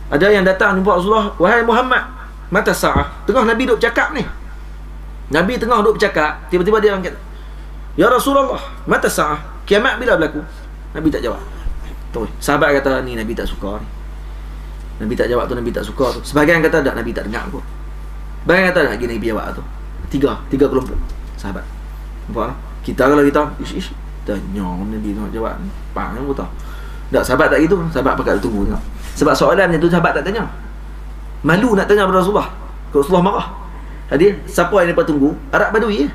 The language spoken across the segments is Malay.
Ada yang datang jumpa Rasulullah, wahai Muhammad, mata sa'ah. Tengah Nabi duduk bercakap ni. Nabi tengah duduk bercakap, tiba-tiba dia angkat, ya Rasulullah, mata sa'ah, kiamat bila berlaku? Nabi tak jawab. Tuh, sahabat kata, ni Nabi tak suka ni. Nabi tak jawab tu, Nabi tak suka tu. Sebahagian kata dah, Nabi tak dengar pun. Sebahagian kata dah, lagi Nabi jawab tu. Tiga kelompok sahabat. Nampak tak? Kita kalau kita ish tanya Nabi nak jawab ni, pang pun tak. Tak, sahabat tak gitu. Sahabat pakat tunggu tengok. Sebab soalan tu sahabat tak tanya. Malu nak tanya kepada Rasulullah. Kalau Rasulullah marah. Jadi siapa yang mereka tunggu? Arab Badui ya.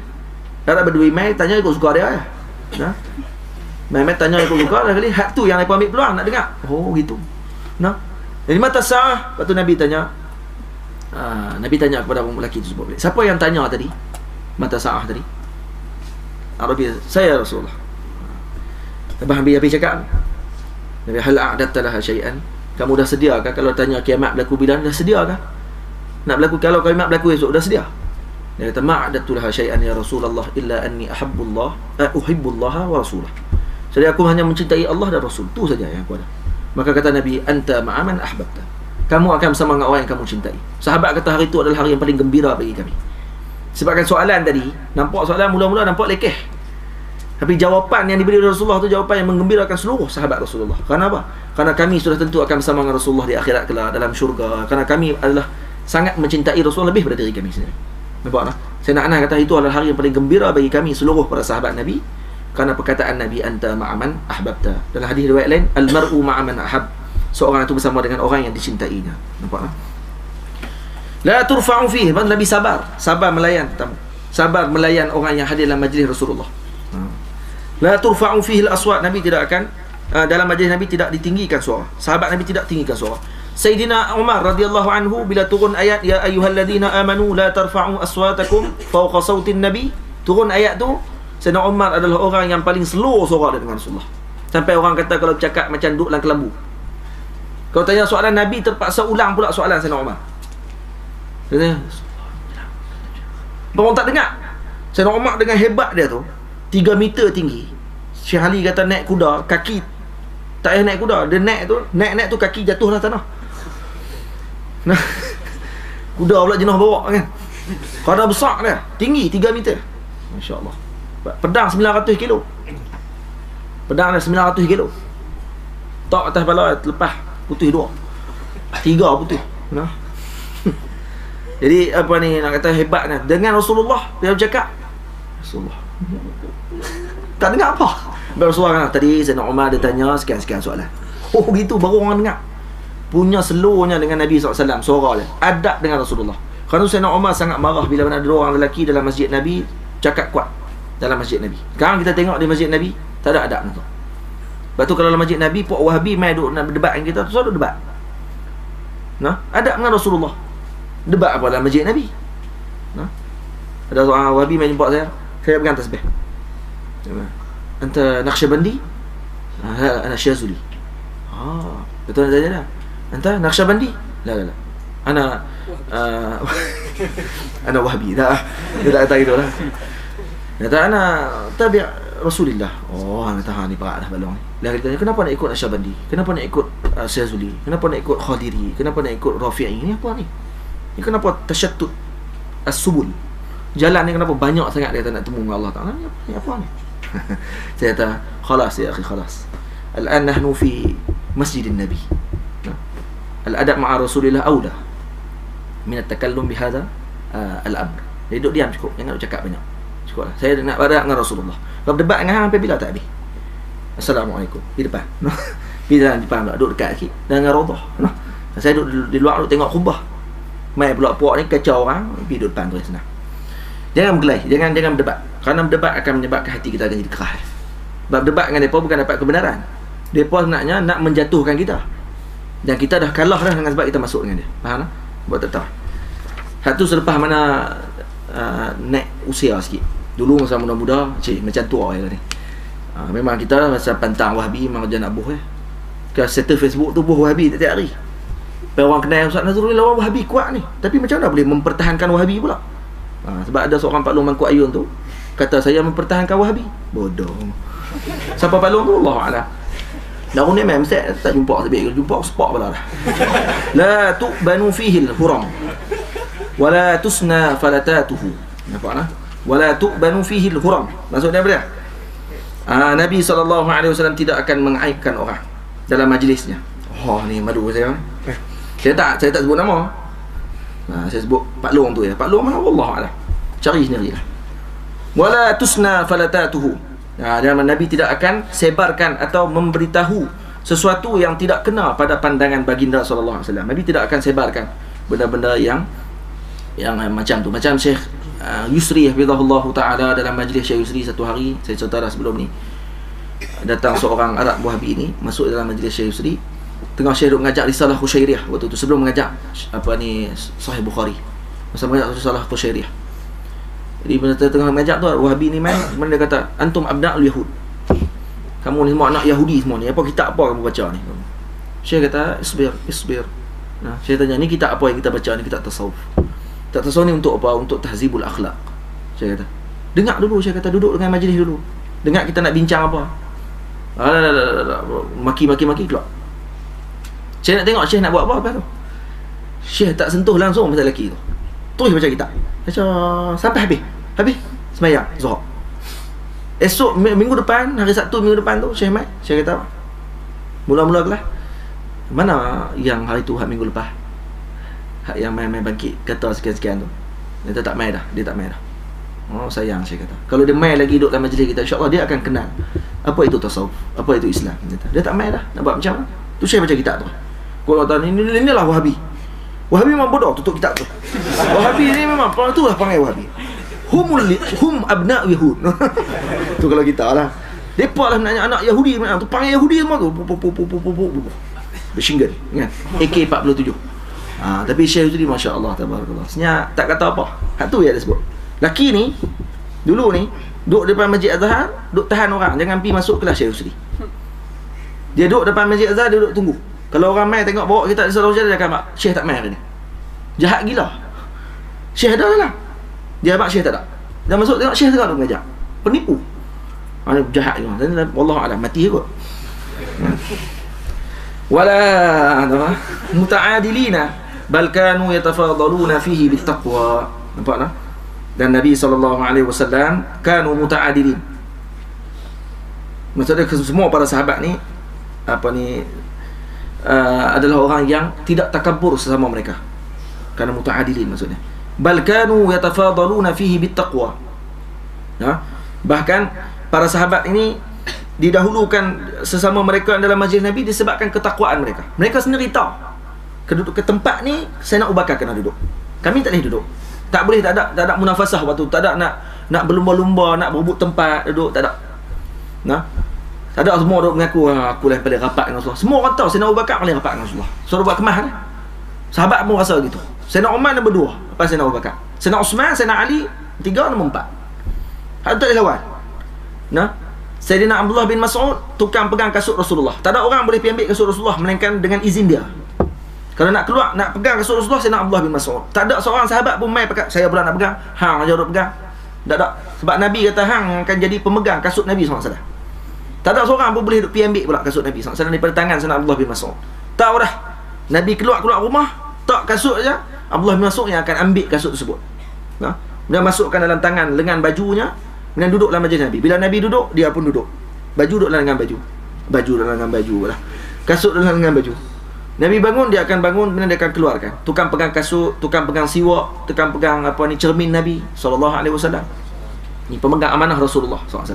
Arab Badui mai tanya ikut suka dia ya. Nah. Mai tanya ikut suka dah kali. Hak tu yang mereka ambil peluang nak dengar. Oh gitu. Nah. Jadi mata sah. Lepas tu Nabi tanya. Nabi tanya kepada orang lelaki tu sebab balik. Siapa yang tanya tadi? Mata sah tadi. Arabi, saya Rasulullah. Habis cakap. Nabi, hal a'datta laha syai'an? Kamu dah sediakah kalau tanya kiamat berlaku bila? Dah sediakah? Nak berlaku, kalau kiamat berlaku esok, dah sedia? Dia kata, ma'adattu laha syai'an ya Rasulullah illa anni uhibbullaha wa rasulah. Jadi aku hanya mencintai Allah dan Rasul. Tu saja yang aku ada. Maka kata Nabi, anta ma'aman ahbabta. Kamu akan bersama dengan orang yang kamu cintai. Sahabat kata hari itu adalah hari yang paling gembira bagi kami. Sebabkan soalan tadi, nampak soalan mula-mula nampak lekeh. Tapi jawapan yang diberi Rasulullah tu jawapan yang menggembirakan seluruh sahabat Rasulullah. Kerana apa? Kerana kami sudah tentu akan bersama dengan Rasulullah di akhirat kelak dalam syurga. Kerana kami adalah sangat mencintai Rasulullah lebih daripada diri kami sendiri. Nampak tak? Sayyidina Anas kata itu adalah hari yang paling gembira bagi kami seluruh para sahabat Nabi. Kerana perkataan Nabi, anta ma'aman ahbabta. Dalam hadis riwayat lain, al-mar'u ma'aman ahab. Seorang itu bersama dengan orang yang dicintainya. Nampak tak? La turfa'u fihi. Nabi sabar. Sabar melayan tetamu. Sabar melayan orang yang hadir dalam majlis Rasulullah. La turfa'u fihi al-aswat. Nabi tidak akan dalam majlis Nabi tidak ditinggikan suara. Sahabat Nabi tidak tinggikan suara. Sayyidina Umar radhiyallahu anhu bila turun ayat ya ayyuhalladzina amanu la tarfa'u aswatakum fawqa sautin nabi, turun ayat tu, Sayyidina Umar adalah orang yang paling slow suara dengan Rasulullah. Sampai orang kata kalau bercakap macam duduk dalam kelambu. Kalau tanya soalan Nabi terpaksa ulang pula soalan Sayyidina Umar. Dia orang tak dengar. Sayyidina Umar dengan hebat dia tu 3 meter tinggi. Syekh Ali kata naik kuda, kaki tak payah naik kuda. Dia naik tu kaki jatuh lah tanah. Nah, kuda pula jenah bawa kan. Kuda besar dia, tinggi 3 meter. Masya-Allah. Pedang 900 kilo. Pedang dia 900 kilo. Tak atas kepala terlepas putih 2. 3 putih. Nah. Jadi apa ni nak kata hebatnya dengan Rasulullah dia bercakap. Rasulullah tak dengar apa. Rasulullah tadi Sayyidina Umar dia tanya sekian-sekian soalan. Oh gitu baru orang dengar. Punya slownya dengan Nabi SAW suara dia. Adab dengan Rasulullah. Kerana Sayyidina Umar sangat marah bila mana ada orang lelaki dalam masjid Nabi cakap kuat dalam masjid Nabi. Sekarang kita tengok di masjid Nabi tak ada adab tu. Lepas tu kalau dalam masjid Nabi puak Wahabi mai duk nak berdebat dengan kita tu selalu debat. Nah, adab dengan Rasulullah. Debat apa dalam masjid Nabi? Nah. Ada seorang Wahabi mai jumpa saya pegang tasbih. Anta Naqsyabandi? Ana Syazuli. Betul saja dah. Anta Naqsyabandi? La. Ana ana Wahabi. Dah. Dia tak kata gitu lah. Kata ana tabi' Rasulillah. Oh, hang kata ni parak dah balong ni. Lah dia tanya kenapa nak ikut Naqsyabandi? Kenapa nak ikut Syazuli? Kenapa nak ikut Khadiri? Kenapa nak ikut Rafi'i? Ni apa ni? Ni kenapa tasyattut as-subul? Jalan ni kenapa banyak sangat dia kata nak temu dengan Allah Ta'ala? Ni apa ni? Saya kata, khalas ya akhi, khalas. Al-an nahnu fi masjidin Nabi. Al-adab ma'a Rasulillah awla min at-takallum bihadha al-amr. Jadi duduk diam cukup, jangan cakap banyak. Cukup lah. Saya nak berdebat dengan Rasulullah. Kalau berdebat dengan hang sampai bila tak habis? Assalamualaikum. Di depan. Di depan pula, duduk dekat sikit dengan Raudhah. Saya duduk di luar, duduk tengok khutbah. Mai pula puak ni kacau orang, pergi duduk depan tu senang. Jangan berkelahi, jangan berdebat. Kerana berdebat akan menyebabkan hati kita akan jadi keras. Sebab berdebat dengan mereka bukan dapat kebenaran. Mereka sebenarnya nak menjatuhkan kita. Dan kita dah kalah dah dengan sebab kita masuk dengan dia. Faham tak? Buat tak tahu. Satu selepas mana naik usia sikit. Dulu masa muda-muda, macam tua je ni. Memang kita masa pantang Wahabi memang kerja nak buh Kalau settle Facebook tu buh Wahabi tiap hari. Orang kenal Ustaz Nazrul lawan Wahabi kuat ni. Tapi macam mana boleh mempertahankan Wahabi pula? Sebab ada seorang Pak Long Mangkuk Ayun tu kata saya mempertahankan Wahabi. Bodoh. Siapa Pak Long tu? Allah Alam. Darun ni memang saya tak jumpa sebab jumpa spot pula dah. La tu'banu fihi al-huram wala tusna falatatuhu. Nampak nah? Wala tu'banu fihi al-huram. Maksudnya apa dia? Nabi SAW tidak akan mengaibkan orang dalam majlisnya. Oh ni malu saya. Saya tak sebut nama. Saya sebut Pak Long tu ya. Pak Long mana Allah Allah. Cari sendirilah. Wala tusna falatatuhu. Dan Nabi tidak akan sebarkan atau memberitahu sesuatu yang tidak kena pada pandangan baginda sallallahu alaihi wasallam. Nabi tidak akan sebarkan benda-benda yang macam tu. Macam Syekh Yusri hafizahullah taala dalam majlis Syekh Yusri satu hari, saya cerita dah sebelum ni. Datang seorang Arab Wahabi ni masuk dalam majlis Syekh Yusri. Tengah Syekh duk mengajar risalah Qusyairiyah waktu tu, sebelum mengajar Sahih Bukhari. Masa mengajar risalah Qusyairiyah. Jadi bila tengah mengajar tu, Wahabi ni main, dia kata, antum abna'ul yahud. Kamu ni semua anak Yahudi semua ni. Apa kitab apa kamu baca ni? Syekh kata, isbir. Nah, Syekh tanya, ni kitab apa yang kita baca ni? Kitab tasawuf. Kitab tasawuf ni untuk apa? Untuk tahzibul akhlak. Syekh kata, dengar dulu. Syekh kata, duduk dengan majlis dulu. Dengar kita nak bincang apa. Maki keluar. Syekh nak tengok Syekh nak buat apa tu. Syekh tak sentuh langsung pasal lelaki tu. Terus baca kitab. Baca sampai habis sembahyang Zuhur. Esok minggu depan, hari Sabtu minggu depan tu, Syekh Mat, Syekh kata, mula-mula kelas. Mana yang hari tu, hak minggu lepas, hak yang main-main bangkit kata sekian-sekian tu, dia tak main dah. Oh sayang, Syekh kata, kalau dia main lagi duduk dalam majlis kita, insya-Allah dia akan kenal apa itu tasawuf, apa itu Islam. Dia tak main dah. Nak buat macam mana? Tu Syekh baca kitab tu. Kalau kata inilah Wahabi. Wahabi memang bodoh tutup kitab tu. Wahabi ni memang tu lah panggil Wahabi. Hum abna' Yahud. Tu kalau kita lah. Depa lah nak anak Yahudi macam tu, panggil Yahudi semua tu. Bersinggan kan. AK-47. Tapi Syekh Yusri masya-Allah tabarakallah. Senyap tak kata apa. Hak tu ya dia sebut. Laki ni dulu ni duduk depan Masjid Azhar, duduk tahan orang jangan pi masuk kelas Syekh Yusri. Dia duduk depan Masjid Azhar, dia duduk tunggu. Kalau orang mai tengok bawa kita di Sarawak, dia akan mak, Syekh tak mai hari ni. Jahat gila. Syekh ada dalam. Dia mak Syekh tak ada. Dia masuk tengok Syekh tengok dia mengajar. Penipu. Mana jahat ni. Wallahu a'lam, mati kot. Wala muta'adilina bal kanu yatafadaluna fihi bittaqwa. Nampak tak? Dan Nabi SAW kanu muta'adilin. Maksudnya semua para sahabat ni adalah orang yang tidak takabur sesama mereka. Kerana muta'adilin maksudnya. Bal kanu yatafadaluna fihi bittaqwa. Bahkan para sahabat ini didahulukan sesama mereka dalam majlis Nabi disebabkan ketakwaan mereka. Mereka sendiri tahu keduduk ke tempat ni Sayyidina Abu Bakar kena duduk. Kami tak boleh duduk. Tak boleh, tak ada munafasah waktu, tak ada nak berlumba-lumba, nak berebut tempat duduk, tak ada. Tak ada, semua duk mengaku aku lah paling rapat dengan Rasulullah. Semua orang tahu Sayyidina Abu Bakar paling rapat dengan Rasulullah. Suruh buat kemah dah. Sahabat pun rasa gitu. Sayyidina Umar nombor 2 lepas Sayyidina Abu Bakar. Sayyidina Uthman, Sayyidina Ali 3, nombor 4. Hak tu tak lawan. Sayyidina Abdullah bin Mas'ud tukang pegang kasut Rasulullah. Tak ada orang boleh pergi ambil kasut Rasulullah melainkan dengan izin dia. Kalau nak keluar nak pegang kasut Rasulullah, Sayyidina Abdullah bin Mas'ud. Tak ada seorang sahabat pun mai pakai saya pula nak pegang. Hang aja duk pegang. Tak ada. Sebab Nabi kata hang akan jadi pemegang kasut Nabi SAW. Tak ada seorang pun boleh pergi ambil pula kasut Nabi SAW daripada tangan Sayyidina Abdullah bin Mas'ud. Tahu dah. Nabi keluar rumah, tak kasut aja, Abdullah bin Mas'ud yang akan ambil kasut tersebut. Dia masukkan dalam tangan lengan bajunya, kemudian duduk dalam majlis Nabi. Bila Nabi duduk, dia pun duduk. Baju duduk dalam lengan baju. Baju dalam lengan baju lah. Kasut dalam lengan baju. Nabi bangun, dia akan bangun, kemudian dia akan keluarkan. Tukang pegang kasut, tukang pegang siwak, tukang pegang cermin Nabi SAW. Ni pemegang amanah Rasulullah SAW.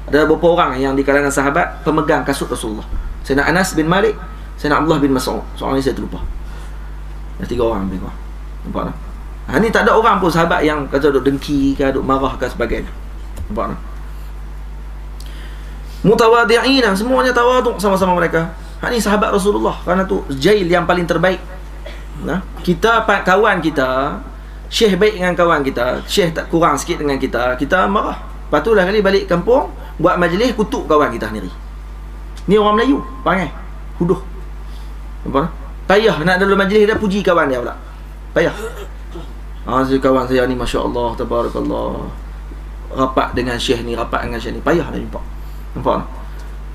Ada beberapa orang yang di kalangan sahabat pemegang kasut Rasulullah. Sayyidina Anas bin Malik, Sayyidina Abdullah bin Mas'ud. Soalan ni saya terlupa. Ada 3 orang lebih kurang. Nampak tak? Ni tak ada orang pun sahabat yang kata duk dengki ke, duk marah ke sebagainya. Nampak tak? Mutawadi'ina, semuanya tawaduk sama-sama mereka. Ni sahabat Rasulullah. Kerana tu jail yang paling terbaik. Kita kawan kita, Syekh baik dengan kawan kita, Syekh tak kurang sikit dengan kita, kita marah. Lepas tu lah kali balik kampung, buat majlis kutuk kawan kita sendiri. Ni orang Melayu, panggil huduh. Nampak? Payah nak dalam majlis dia puji kawan dia pula. Payah. Kawan saya ni masya-Allah tabarakallah. Rapat dengan Syekh ni, rapat dengan Syekh ni. Payah nak jumpa. Nampak?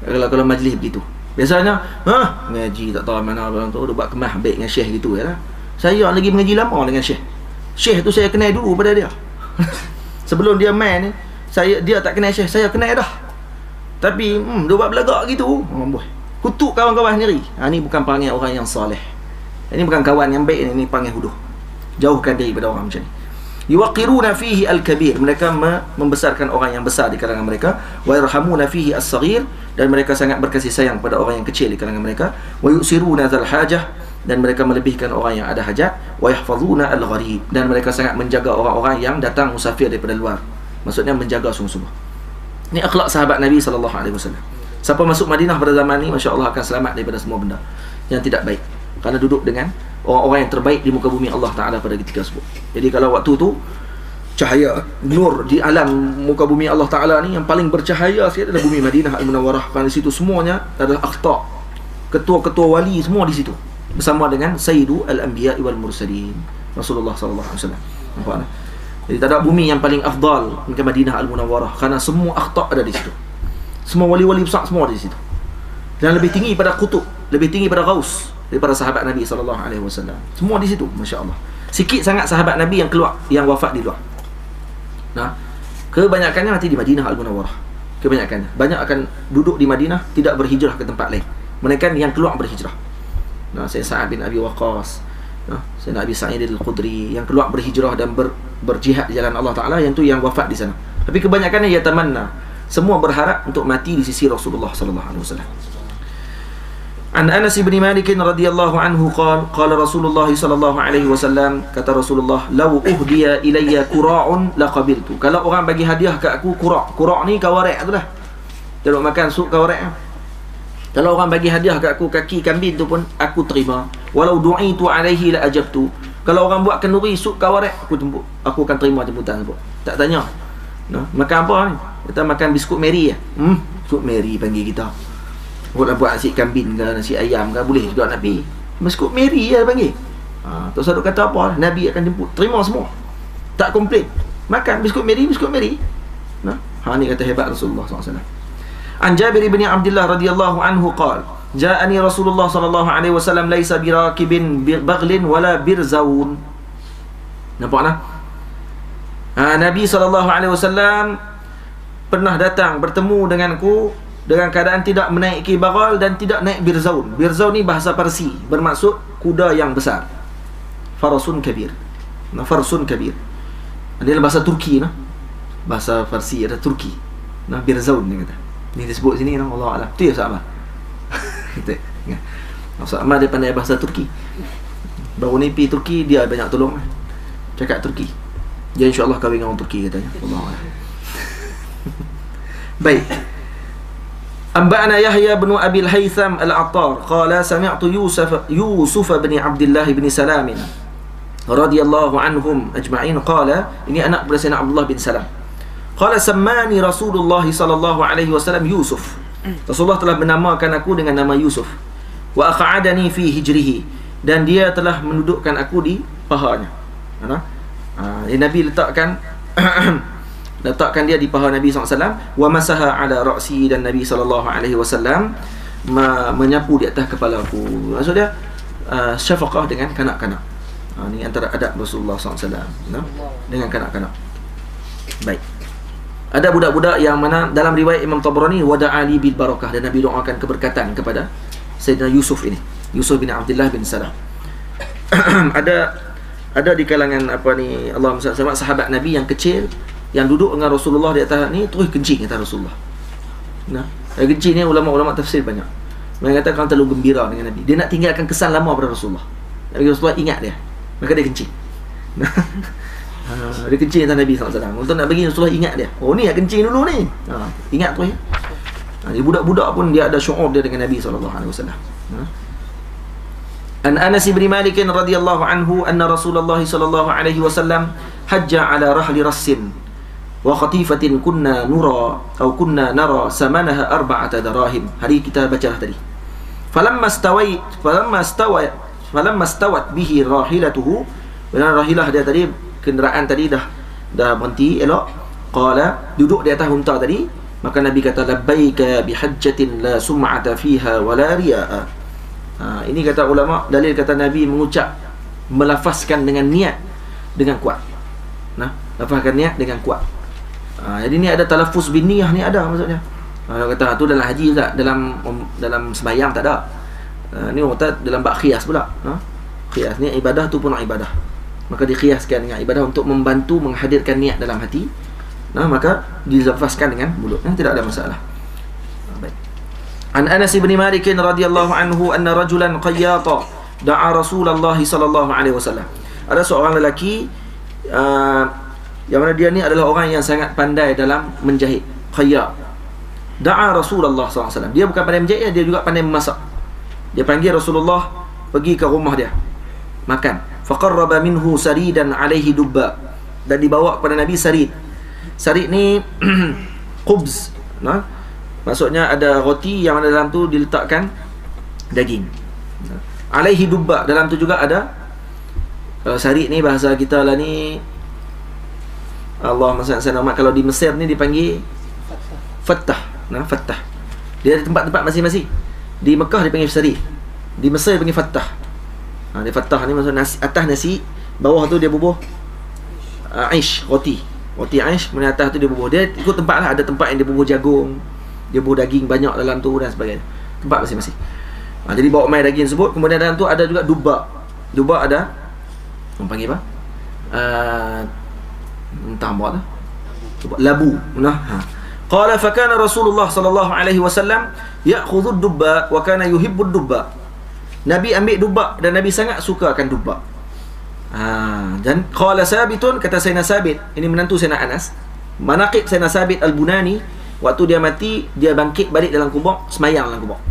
Kalau majlis begitu. Biasanya, ngaji tak tahu mana orang tu, dia buat kemah baik dengan syekh gitu ya lah. Saya lagi mengaji lama dengan syekh. Syekh tu saya kenal dulu pada dia. Sebelum dia main ni, dia tak kenal syekh, saya kenal dah. Tapi dia buat belagak gitu. Kutuk kawan-kawan sendiri. Ni bukan panggil orang yang soleh. Ini bukan kawan yang baik, ini panggil huduh. Jauhkan daripada orang macam ni. Yuqiruna fihi al-kabir, mereka membesarkan orang yang besar di kalangan mereka. Wa yarhamuna fihi as-saghir, dan mereka sangat berkasih sayang pada orang yang kecil di kalangan mereka. Wa yusiruna dzal hajah, dan mereka melebihkan orang yang ada hajat. Wa yahfazuna al-gharib, dan mereka sangat menjaga orang-orang yang datang musafir daripada luar. Maksudnya menjaga sungguh-sungguh. Ini akhlak sahabat Nabi sallallahu alaihi wasallam. Siapa masuk Madinah pada zaman ni, masya-Allah akan selamat daripada semua benda yang tidak baik, kerana duduk dengan orang-orang yang terbaik di muka bumi Allah Ta'ala pada ketika tersebut. Jadi kalau waktu tu cahaya, nur di alam muka bumi Allah Ta'ala ni, yang paling bercahaya sekali adalah bumi Madinah Al-Munawwarah. Kerana di situ semuanya adalah akhta', ketua-ketua wali semua di situ, bersama dengan Sayyidu Al-Anbiya wal Mursalin, Rasulullah sallallahu alaihi wasallam. Nampak tak? Jadi tak ada bumi yang paling afdal macam Madinah Al-Munawwarah, kerana semua akhta' ada di situ. Semua wali-wali besar semua ada di situ. Dan lebih tinggi pada kutub, lebih tinggi pada Ghaus daripada sahabat Nabi sallallahu alaihi wasallam. Semua di situ, masya-Allah. Sikit sangat sahabat Nabi yang keluar, yang wafat di luar. Nah, kebanyakannya mati di Madinah Al-Munawwarah. Kebanyakannya. Banyak akan duduk di Madinah, tidak berhijrah ke tempat lain. Mereka yang keluar berhijrah. Nah, Sayyid Sa'ad bin Abi Waqqas, Sayyid Abi Sa'id Al-Khudri, yang keluar berhijrah dan berjihad di jalan Allah Ta'ala, yang tu yang wafat di sana. Tapi kebanyakannya yatamanna, semua berharap untuk mati di sisi Rasulullah sallallahu alaihi wasallam. An Anas bin Malik radhiyallahu anhu qala Rasulullah sallallahu alaihi wasallam, kata Rasulullah, "Law uhdiya ilayya qura'un laqabiltu." Kalau orang bagi hadiah kat aku qura', qura' ni kawarek tu lah. Dia duk makan sup kawarek. Kalau orang bagi hadiah kat aku kaki kambing tu pun aku terima. Walau du'itu alaihi la ajabtu. Kalau orang buat kenduri sup kawarek, aku akan terima jemputan tu. Tak tanya. Makan apa ni? Kita makan biskut Mary ya. Biskut Mary panggil kita. Nak buat nasi kambing ke, nasi ayam ke, boleh juga Nabi. Biskut Mary lah panggil. Tak usah duk kata apa, Nabi akan jemput. Terima semua, tak komplain. Makan biskut Mary, biskut Mary. Ni kata hebat Rasulullah SAW. An Jabir bin Abdullah radhiyallahu anhu qala, ja'ani Rasulullah sallallahu alaihi wasallam laisa birakibin baghlin wala birzaun. Nampak tak? Nabi sallallahu alaihi wasallam pernah datang bertemu denganku dengan keadaan tidak menaiki baghal dan tidak naik birzaun. Birzaun ni bahasa Parsi, bermaksud kuda yang besar. Farasun kabir. Farsun kabir. Ini adalah bahasa Turki, bahasa Parsi ada Turki. Birzaun ni kata. Ni disebut sini, Allah Alam. Tu ya Ustaz Ahmad. Ustaz Ahmad dia pandai bahasa Turki. Baru ni pergi Turki, dia banyak tolong cakap Turki. Dia insya-Allah kahwin dengan orang Turki katanya. Allah Alam. Baik. Anba'ana Yahya bin Abi al-Haytham al-Attar qala sami'tu Yusuf bin Abdullah bin Salam radhiyallahu anhum ajma'in qala, ini anak daripada Sayyidina Abdullah bin Salam. Qala sammani Rasulullah sallallahu alaihi wasallam Yusuf. Rasulullah telah menamakan aku dengan nama Yusuf. Wa aq'adani fi hijrihi, dan dia telah menudukkan aku di pahanya. Nabi letakkan dia di paha Nabi SAW. Wa masaha ala ra'si, dan Nabi SAW menyapu di atas kepala aku. Maksudnya syafaqah dengan kanak-kanak. Ini antara adab Rasulullah SAW dengan kanak-kanak. Baik. Ada budak-budak yang mana dalam riwayat Imam Tabrani wada'ali bil barakah, dan Nabi doakan keberkatan kepada Sayyidina Yusuf ini, Yusuf bin Abdullah bin Salam. ada di kalangan Allahumma salli alaihi sahabat Nabi yang kecil yang duduk dengan Rasulullah di atas ni terus kencing kata Rasulullah. Kencing ni ulama-ulama tafsir banyak. Mereka kata terlalu gembira dengan Nabi. Dia nak tinggalkan kesan lama pada Rasulullah. Nabi Rasulullah ingat dia, maka dia kencing. Dia kencing atas Nabi SAW. Untuk nak bagi Rasulullah ingat dia. Oh ni yang kencing dulu ni. Ingat tu ya. Jadi budak-budak pun dia ada syuur dia dengan Nabi SAW. An Anas bin Malik radhiyallahu anhu anna Rasulullah sallallahu alaihi wasallam hajja ala rahli rassin wa khatifatin kunna nara samanaha 4 darahim. Hari kita bacalah tadi. Falamma stawat bihi rahilatuhu, benar rahilah dia tadi, kenderaan tadi dah berhenti elok. Qala, duduk di atas unta tadi. Maka Nabi kata, labbaika bihajjatin la sum'ata fiha wa la ria'a. Ini kata ulama, dalil kata Nabi mengucap, melafazkan dengan niat dengan kuat. Lafazkan niat dengan kuat. Jadi ni ada talaffuz bin niyah ni ada maksudnya. Kalau kata tu dalam haji tak, dalam sembahyang tak ada. Ni orang kata dalam bab qiyas pula. Qiyas ni ibadah tu pun ibadah. Maka diqiyaskan dengan ibadah untuk membantu menghadirkan niat dalam hati. Maka dilafazkan dengan mulut. Tidak ada masalah. Baik. An Anas bin Malik radhiyallahu anhu anna rajulan qayyata da'a Rasulullah sallallahu alaihi wasallam. Ada seorang lelaki yang mana dia ni adalah orang yang sangat pandai dalam menjahit, khayyat. Da'a Rasulullah sallallahu alaihi wasallam. Dia bukan pandai menjahit, dia juga pandai memasak. Dia panggil Rasulullah pergi ke rumah dia makan. Faqarraba minhu saridan alaihi dubba. Dan dibawa kepada Nabi sarid. Sarid ni khubz, maksudnya ada roti yang ada dalam tu diletakkan daging. Alaihi dubba, dalam tu juga ada. Kalau sarid ni bahasa kita lah ni, Allahumma salli ala Muhammad, kalau di Mesir ni dipanggil fattah. Fattah. Dia ada tempat-tempat masing-masing. Di Mekah dipanggil sarid, di Mesir dipanggil fattah. Dia fattah ni maksud nasi, atas nasi, bawah tu dia bubuh aish, roti aish, kemudian atas tu dia bubuh. Dia ikut tempat lah, ada tempat yang dia bubuh jagung, dia bubuh daging banyak dalam tu dan sebagainya. Tempat masing-masing. Jadi bawa mai daging tersebut, kemudian dalam tu ada juga dubba. Dubba ada, orang panggil apa? Entah apa tu. Labu. Qala fa kana Rasulullah sallallahu alaihi wasallam ya'khudhu ad-dubba wa kana yuhibbu ad-dubba. Nabi ambil dubba dan Nabi sangat suka akan dubba. Dan qala Sabitun, kata Sayyidina Sabit, ini menantu Sayyidina Anas, manaqib Sayyidina Sabit Al-Bunani, waktu dia mati, dia bangkit balik dalam kubur, semayang dalam kubur.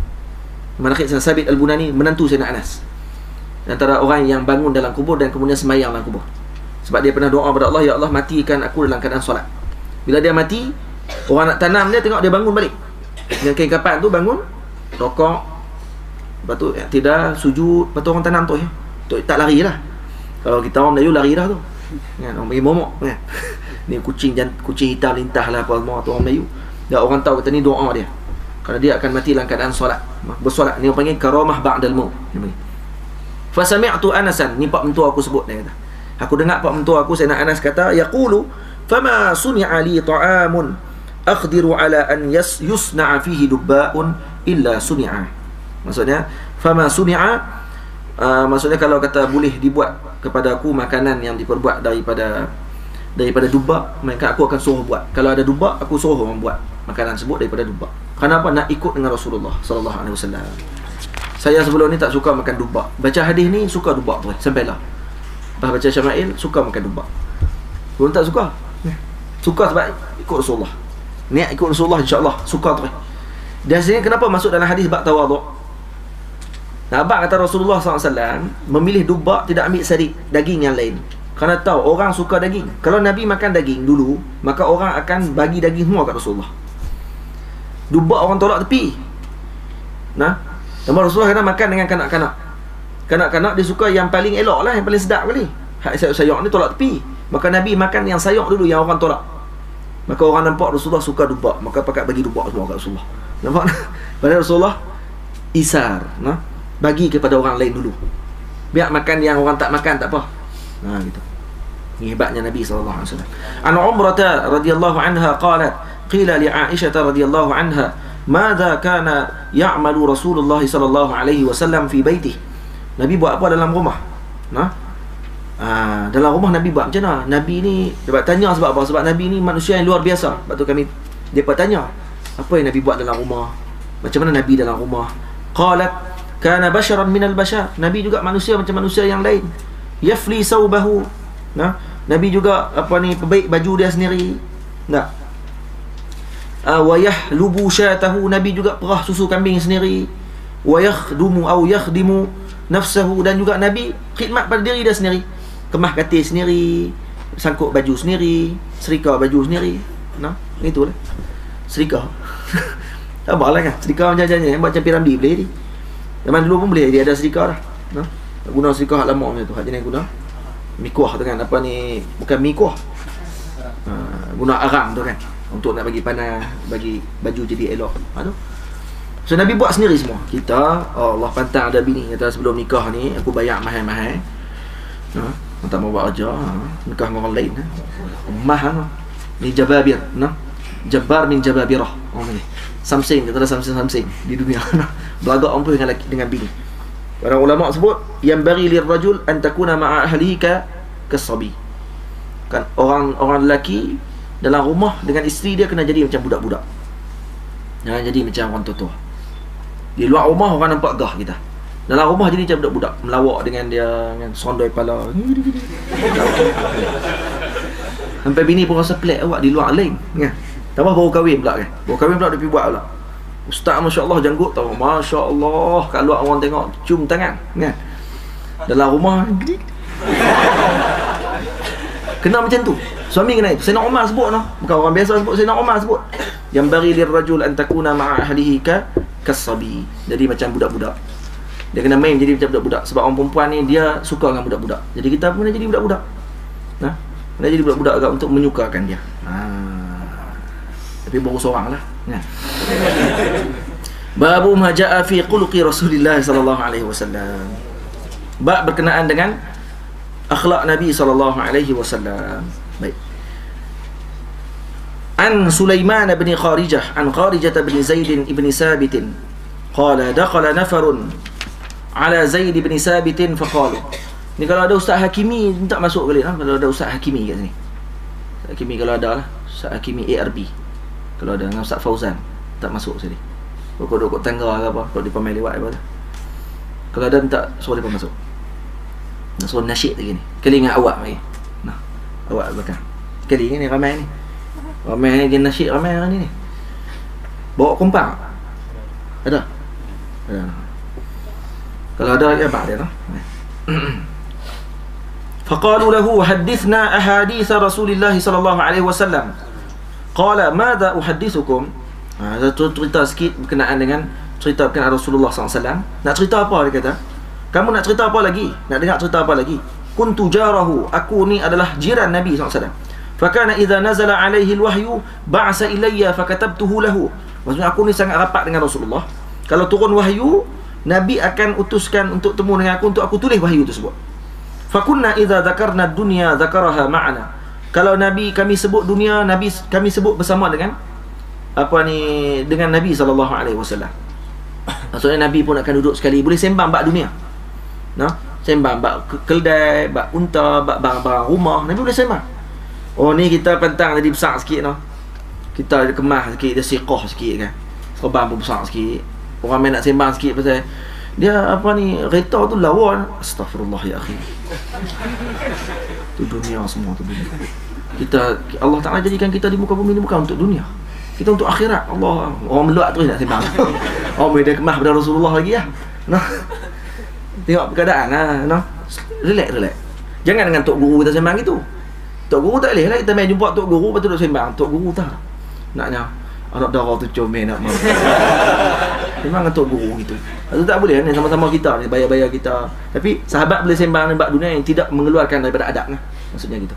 Manaqib Sayyidina Sabit Al-Bunani, menantu Sayyidina Anas, antara orang yang bangun dalam kubur dan kemudian semayang dalam kubur. Sebab dia pernah doa kepada Allah, ya Allah, matikan aku dalam keadaan solat. Bila dia mati, orang nak tanam dia, tengok dia bangun balik dengan kain kapan tu, bangun, rokok, lepas tu tidak sujud, lepas tu orang tanam tu tak lari lah. Kalau kita orang Melayu lari dah tu kan, orang pergi momok kan. Ni kucing hitam lintah lah apa tu orang Melayu. Dan orang tahu kata ni doa dia, kerana dia akan mati dalam keadaan solat, bersolat. Ni orang panggil karamah ba'dal maut. Fa sami'tu Anasan, ni pak mentua aku sebut, dia kata, aku dengar pak mentua aku Sayyidina Anas kata, yaqulu fama suni'a li ta'amun aqdiru ala an yusna'a fihi dubba'un illa suni'a. Maksudnya fama suni'a, maksudnya kalau kata boleh dibuat kepada aku makanan yang diperbuat daripada dubba, maka aku akan suruh buat. Kalau ada dubba, aku suruh orang buat makanan tersebut daripada dubba. Kenapa? Nak ikut dengan Rasulullah sallallahu alaihi wasallam. Saya sebelum ni tak suka makan dubba. Baca hadis ni suka dubba tu sampailah. Lepas baca Syama'il suka makan dubba. Belum tak suka. Suka sebab ikut Rasulullah. Niat ikut Rasulullah, insya-Allah suka tu. Dan sini kenapa masuk dalam hadis bab tawaduk? Abang kata Rasulullah SAW memilih dubba, tidak ambil sarid, daging yang lain. Kerana tahu orang suka daging. Kalau Nabi makan daging dulu, maka orang akan bagi daging semua kat Rasulullah. Dubba orang tolak tepi. Namun Rasulullah kena makan dengan kanak-kanak. Kanak-kanak dia suka yang paling elok lah, yang paling sedap kali. Hak sayur ni tolak tepi. Maka Nabi makan yang sayur dulu, yang orang tolak. Maka orang nampak Rasulullah suka dubba, maka pakat bagi dubba semua kat Rasulullah. Nampak? Padahal Rasulullah isar, bagi kepada orang lain dulu. Biar makan yang orang tak makan, tak apa. Gitu. Ini hebatnya Nabi sallallahu alaihi wasallam. An Umrah radhiyallahu anha qalat qila li Aisyah radhiyallahu anha madza kana ya'malu Rasulullah sallallahu alaihi wasallam fi baitihi. Nabi buat apa dalam rumah? Dalam rumah Nabi buat macam mana? Nabi ni dapat tanya sebab apa? Sebab Nabi ni manusia yang luar biasa. Sebab tu kami depa tanya, apa yang Nabi buat dalam rumah? Macam mana Nabi dalam rumah? Qalat kana basharan minal bashar. Nabi juga manusia macam manusia yang lain. Yafli saubahu. Nabi juga perbaik baju dia sendiri. Wa yahlubu syatahu. Nabi juga perah susu kambing sendiri. Wa yakhdumu au yakhdimu nafsahu. Dan juga Nabi khidmat pada diri dia sendiri. Kemah katil sendiri, sangkut baju sendiri, serika baju sendiri. Itulah serika. Abanglah kan, serika macam-macam buat macam piramidi boleh ni. Zaman dulu pun boleh, dia ada serika dah. Guna serika hak lama macam tu. Hak jenis guna mikuah tu kan, apa ni, bukan mikuah. Guna aram tu kan. untuk nak bagi panah, bagi baju jadi elok. Tu. So Nabi buat sendiri semua. Kita, Allah pantang ada bini kata sebelum nikah ni aku bayar mahal-mahal. Tak mau buat kerja, nikah dengan orang lain. Mahal. Ni jababir, Jabbar min jababirah. Ni. Samsing, kata Samsing di dunia. Belagak orang tu dengan bini. Para ulama sebut yang bagi lirrajul an takuna ma'a ahlihi kasabi. Kan orang lelaki dalam rumah dengan isteri dia kena jadi macam budak-budak. Jangan jadi macam orang tua-tua. Di luar rumah orang nampak gah kita. Dalam rumah jadi macam budak-budak, melawak dengan dia, dengan sondoi kepala. Sampai bini pun rasa pelik awak di luar lain, kan? Tambah baru kahwin pula kan. Baru kahwin pula dia pergi buat pula. Ustaz masya-Allah janggut tahu. Masya-Allah kat luar orang tengok cium tangan, kan? Dalam rumah kena macam tu. Suami kena itu. Sayyidina Umar sebut bukan orang biasa sebut, Sayyidina Umar sebut. Yang bagi lirrajul an takuna ma'a ahlihi kasabi. Jadi macam budak-budak. Dia kena main jadi macam budak-budak. Sebab orang perempuan ni dia suka dengan budak-budak. Jadi kita pun kena jadi budak-budak. Kena jadi budak-budak agak untuk menyukakan dia. Tapi baru seorang lah, kan? Babu ma ja'a fi khuluqi Rasulillah sallallahu alaihi wasallam. Bab berkenaan dengan akhlak Nabi sallallahu alaihi wasallam. Baik. An Sulaiman bin Kharijah an Kharijah bin Zaid bin Sabit qala dakhala nafarun ala Zaid bin Sabit faqalu. Ni kalau ada Ustaz Hakimi tak masuk kali kalau ada Ustaz Hakimi kat sini. Ustaz Hakimi kalau ada lah, Ustaz Hakimi ARB. Kalau ada dengan Ustaz Fauzan tak masuk sini. Duduk tangga ke apa, kalau dia pamai lewat apa tu. Kalau ada tak suruh dia masuk. Nak suruh nasyid lagi ni. Kali dengan awak lagi. Nah, awak belakang. Kali ni ramai ni. Ramai ni dia nasyid ramai hari ni. Bawa kompang. Ada? Ada. Kalau ada ya pak dia noh. Faqalu lahu hadithna ahadith Rasulillah sallallahu alaihi wasallam. Qala madza uhaddithukum? Cerita sikit berkenaan dengan cerita berkenaan Rasulullah SAW. Nak cerita apa dia kata? Kamu nak cerita apa lagi? Nak dengar cerita apa lagi? Kuntu jarahu, aku ni adalah jiran Nabi SAW. Fakana idza nazala alaihi alwahyu ba'asa ilayya fakatabtuhu lahu. Maksudnya aku ni sangat rapat dengan Rasulullah. Kalau turun wahyu, Nabi akan utuskan untuk temu dengan aku untuk aku tulis wahyu tersebut. Fakunna idza dzakarna ad-dunya dzakaraha ma'ana. Kalau Nabi kami sebut dunia, Nabi kami sebut bersama dengan dengan Nabi sallallahu alaihi wasallam. Maksudnya Nabi pun akan duduk sekali boleh sembang bab dunia. Sembang bab keldai, bab unta, bab barang-barang rumah, Nabi boleh sembang. Oh ni kita pantang jadi besar sikit Kita kemas sikit, dia siqah sikit kan. Serban pun besar sikit. Orang main nak sembang sikit pasal dia kereta tu lawan. Astagfirullah ya akhi. Tu dunia semua tu dunia. Allah Ta'ala jadikan kita di muka bumi ni bukan untuk dunia. Kita untuk akhirat. Allah, orang meluat terus nak sembang. Orang dia kemah pada Rasulullah lagi lah. Tengok keadaan lah. Relax. Jangan dengan tok guru kita sembang gitu. Tok guru tak boleh lah kita main jumpa tok guru lepas tu duduk sembang. Tok guru tak. Naknya anak darah tu comel nak main. Memang dengan tok guru gitu. Itu tak boleh ni sama-sama kita ni bayar-bayar kita. Tapi sahabat boleh sembang bab dunia yang tidak mengeluarkan daripada adab lah. Maksudnya gitu.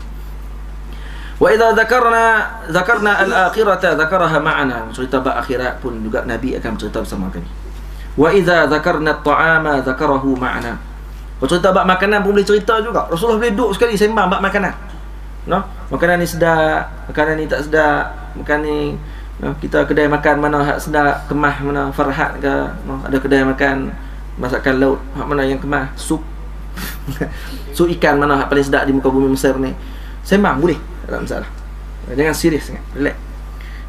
Wa idza dzakarna al-akhirata dzakaraha ma'ana. Cerita bab akhirat pun juga Nabi akan bercerita bersama kami. Wa idza dzakarna at-ta'ama dzakarahu ma'ana. Cerita bab makanan pun boleh cerita juga. Rasulullah boleh duduk sekali sembang bab makanan. Makanan ni sedap, makanan ni tak sedap, makanan ni kita kedai makan mana hak sedap, kemah mana Farhat ke, ada kedai makan masakan laut hak mana yang kemah, sup sup ikan mana hak paling sedap di muka bumi Mesir ni. Sembang boleh, tak ada masalah. Jangan serius sangat, relax.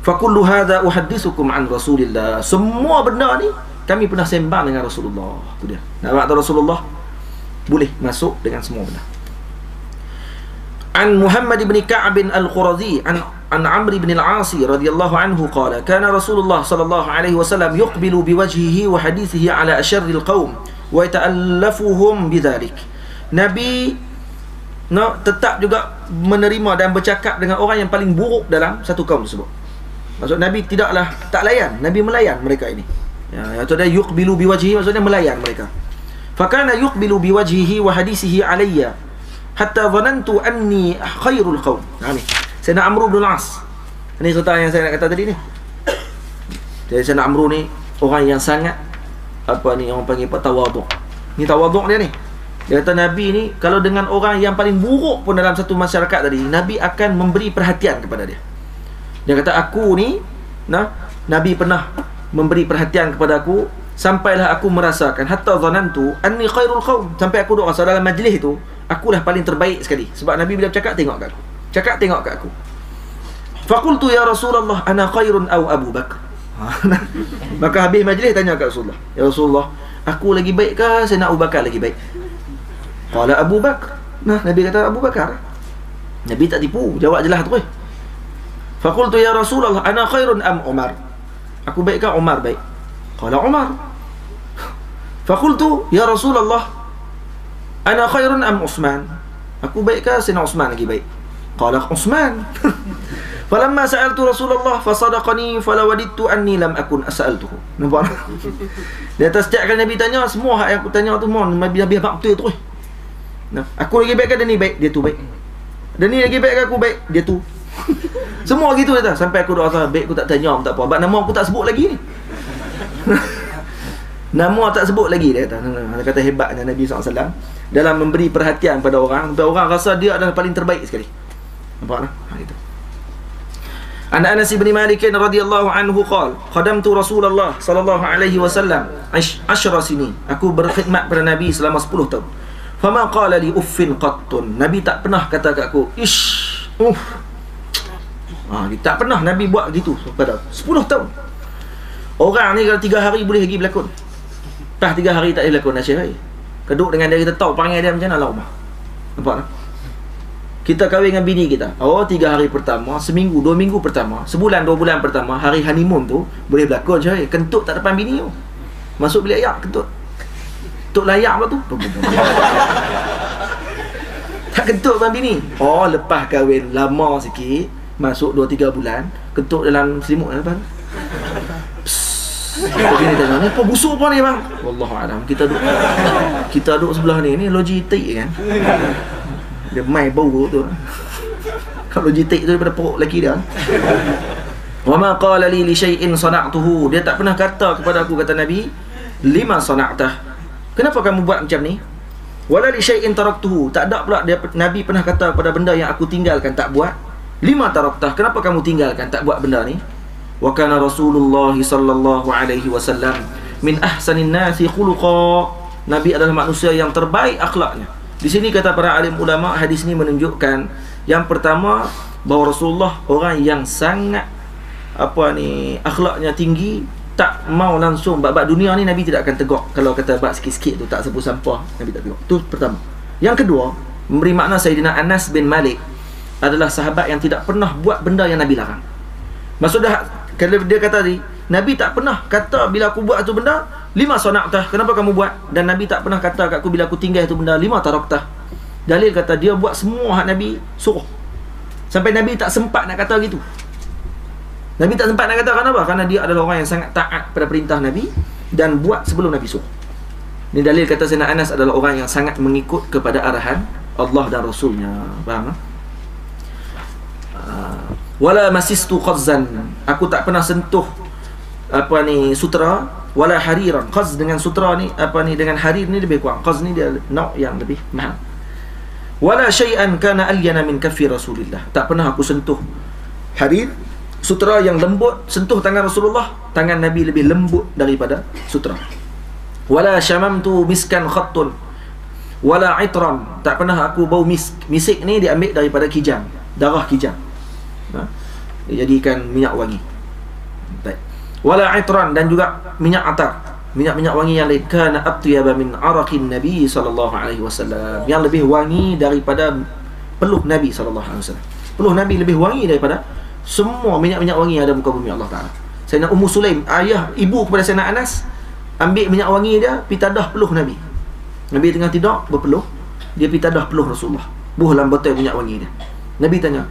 Fa kullu hadza uhaddithukum an Rasulillah. Semua benda ni kami pernah sembang dengan Rasulullah. Tu dia. Nak tahu Rasulullah boleh masuk dengan semua benda. An Muhammad bin Ka'ab al-Qurazi an Amr bin al-As radhiyallahu anhu qala kana Rasulullah sallallahu alaihi wasallam yuqbilu biwajhihi wa hadithihi ala asharril qaum wa yata'allafuhum bidzalik. Nabi tetap juga menerima dan bercakap dengan orang yang paling buruk dalam satu kaum tersebut. Maksud Nabi tidaklah tak layan, Nabi melayan mereka ini. Itu dia yuqbilu biwajhihi, maksudnya melayan mereka. Fakana yuqbilu biwajhihi wa hadithihi alayya hatta dhanantu anni khairul qaum. Ni Sayyidina Amr bin al-As Ini cerita yang saya nak kata tadi ni. Jadi Sayyidina Amru ni orang yang sangat apa ni orang panggil tawaduk. Ni tawaduk dia ni. Dia kata Nabi ni kalau dengan orang yang paling buruk pun dalam satu masyarakat tadi, Nabi akan memberi perhatian kepada dia. Dia kata aku ni Nabi pernah memberi perhatian kepada aku sampailah aku merasakan hatta zanantu anni khairul qaum, sampai aku duk rasa dalam majlis tu aku dah paling terbaik sekali. Sebab Nabi bila bercakap tengok kat aku. Cakap tengok kat aku. Faqultu ya Rasulullah ana khairun aw Abu Bakar. Maka habis majlis tanya kat Rasulullah, ya Rasulullah, aku lagi baik ke Sayyidina Abu Bakar lagi baik? Qala Abu Bakar. Nabi kata Abu Bakar. Nabi tak tipu, jawab jelas terus. Faqultu ya Rasulullah ana khairun am Umar. Aku baik ke Umar baik? Qala Umar. Faqultu ya Rasulullah ana khairun am Uthman. Aku baik ke Sayyidina Uthman lagi baik? Qala Uthman. Falamma sa'altu Rasulullah fasadaqani falawadittu anni lam akun as'altuhu. Nampak? Dia atas setiap kali Nabi tanya, semua hak yang aku tanya tu mohon Nabi habaq betul terus. Aku lagi baik ke dia ni baik? Dia tu baik. Dia ni lagi baik ke aku baik? Dia tu. Semua gitu dia. Sampai aku rasa baik aku tak tanya tak apa. Sebab nama aku tak sebut lagi ni. Nama tak sebut lagi dia kata. Dia kata hebatnya Nabi SAW dalam memberi perhatian pada orang sampai orang rasa dia adalah paling terbaik sekali. Nampak tak? Itu. An Anas bin Malik radhiyallahu anhu qala khadamtu Rasulullah sallallahu alaihi wasallam 10 sinin. Aku berkhidmat pada Nabi selama 10 tahun. Fama qala li uffin qattun. Nabi tak pernah kata kat aku tak pernah Nabi buat gitu pada 10 tahun. Orang ni kalau 3 hari boleh lagi berlakon. Lepas 3 hari tak boleh berlakon nasyid. Keduk dengan dia kita tahu panggil dia macam mana lah rumah. Nampak tak? Kita kahwin dengan bini kita. 3 hari pertama, seminggu, 2 minggu pertama, sebulan, 2 bulan pertama, hari honeymoon tu boleh berlakon je. Kentut tak depan bini tu. Masuk bilik ayak kentut. Kentut layak pula tu. Tak kentut depan bini. Lepas kahwin lama sikit, masuk 2-3 bulan, kentut dalam selimut depan. Bini tanya, ni apa busuk apa ni bang? Wallahualam. Kita duduk sebelah ni Logitech kan. Dia mai bau tu. Kalau Logitech tu daripada perut lelaki dia. Wa ma qala li syai'in sana'tuhu. Dia tak pernah kata kepada aku, kata Nabi, lima sana'tah. Kenapa kamu buat macam ni? Wala li syai'in taraktuhu. Tak ada pula Nabi pernah kata kepada benda yang aku tinggalkan tak buat. Lima taraktah. Kenapa kamu tinggalkan tak buat benda ni? Wa kana Rasulullah sallallahu alaihi wasallam min ahsanin nasi khuluqa. Nabi adalah manusia yang terbaik akhlaknya. Di sini kata para alim ulama, hadis ini menunjukkan yang pertama bahawa Rasulullah orang yang sangat akhlaknya tinggi, tak mau langsung bab dunia ni Nabi tidak akan tegak. Kalau kata bab sikit-sikit tu tak sapu sampah, Nabi tak tegak. Itu pertama. Yang kedua, memberi makna Sayyidina Anas bin Malik adalah sahabat yang tidak pernah buat benda yang Nabi larang. Maksudnya kalau dia kata tadi, Nabi tak pernah kata bila aku buat tu benda 5 sana'tah, kenapa kamu buat? Dan Nabi tak pernah kata kat aku bila aku tinggal tu benda 5 taraktah. Dalil kata dia buat semua hak Nabi suruh. Sampai Nabi tak sempat nak kata gitu. Nabi tak sempat nak kata kenapa? Kerana dia adalah orang yang sangat taat pada perintah Nabi dan buat sebelum Nabi suruh. Ini dalil kata Sayyidina Anas adalah orang yang sangat mengikut kepada arahan Allah dan Rasulnya. Faham? Wala masistu qazzan. Aku tak pernah sentuh sutera, wala hariran. Qaz dengan sutera ni dengan harir ni lebih kurang. Qaz ni dia nauk yang lebih mahal. Wala syai'an kana alyana min kaffi Rasulillah. Tak pernah aku sentuh harir, sutera yang lembut. Sentuh tangan Rasulullah, tangan Nabi lebih lembut daripada sutera. Wala syamamtu miskan khattun wala itran. Tak pernah aku bau misk. Misik ni diambil daripada kijang, darah kijang. Dijadikan minyak wangi. Baik. Wala itran, dan juga minyak atar, minyak wangi yang lain. Kana atyaba min araqin Nabi sallallahu alaihi wasallam, yang lebih wangi daripada peluh Nabi sallallahu alaihi wasallam. Peluh Nabi lebih wangi daripada semua minyak wangi yang ada muka bumi Allah Taala. Sayyidina Ummu Sulaim, ayah ibu kepada Sayyidina Anas, ambil minyak wangi dia pi tadah peluh Nabi. Nabi tengah tidur berpeluh, dia pi tadah peluh Rasulullah, buh dalam botol minyak wangi dia. Nabi tanya,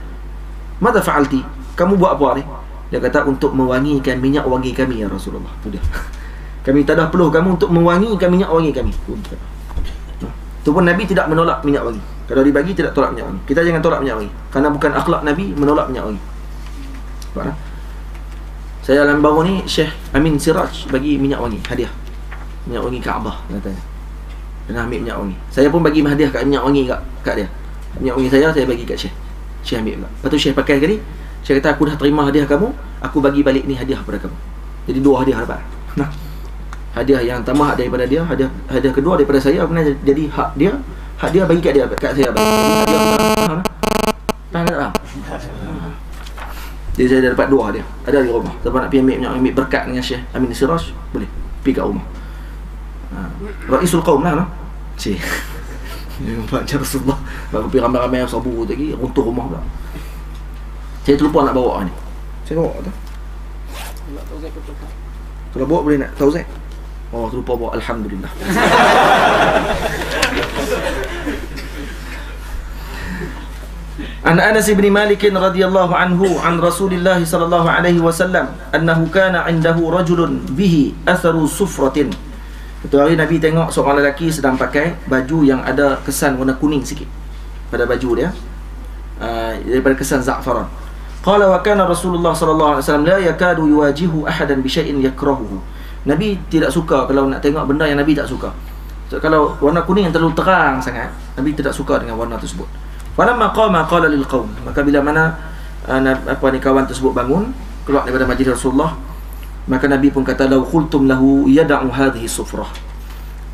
"Mada fa'alti?" Kamu buat apa ni? Dia kata, untuk mewangikan minyak wangi kami ya Rasulullah. Itu dia. Kami tadah peluh kamu untuk mewangikan minyak wangi kami. Itu pun Nabi tidak menolak minyak wangi. Kalau dibagi tidak tolak minyak wangi. Kita jangan tolak minyak wangi, kerana bukan akhlak Nabi menolak minyak wangi. Nampak tak? Saya dalam baru ni Syekh Amin Siraj bagi minyak wangi hadiah. Minyak wangi Kaabah katanya. Kena ambil minyak wangi. Saya pun bagi hadiah kat minyak wangi kat dia. Minyak wangi saya bagi kat Syekh. Syekh ambil pula. Lepas tu Syekh pakai sekali. Syekh kata aku dah terima hadiah kamu, aku bagi balik ni hadiah kepada kamu. Jadi 2 hadiah dapat. Nah. Hadiah yang pertama daripada dia, hadiah kedua daripada saya, kemudian jadi hak dia. Hak dia bagi kat dia, kat saya bagi. Jadi hadiah faham tak? Jadi saya dah dapat 2 hadiah. Ada di rumah. Siapa nak pergi ambil berkat dengan Syekh Amin Siraj, boleh pergi kat rumah. Raisul Qaum lah, no? Cik. Nampak macam Rasulullah. Baru pergi ramai-ramai sabu tadi, runtuh rumah pula. Saya terlupa nak bawa ni. Saya bawa tu. Nak tahu Zaid betul. Kalau bawa boleh nak tahu Zaid. Oh, terlupa bawa. Alhamdulillah. An Anas bin Malik radhiyallahu anhu an Rasulillah sallallahu alaihi wasallam annahu kana 'indahu rajulun bihi atharu sufratin. Satu hari Nabi tengok seorang lelaki sedang pakai baju yang ada kesan warna kuning sikit pada baju dia, daripada kesan za'faran. Qala wa kana Rasulullah sallallahu alaihi wasallam la yakadu yuwajihu ahadan bi syai'in yakrahuhu. Nabi tidak suka kalau nak tengok benda yang Nabi tak suka. So, kalau warna kuning yang terlalu terang sangat, Nabi tidak suka dengan warna tersebut. Falamma qama qala lil qaum. Maka bila mana kawan tersebut bangun keluar daripada majlis Rasulullah, maka Nabi pun kata law qultum lahu yad'u hadhihi sufrah.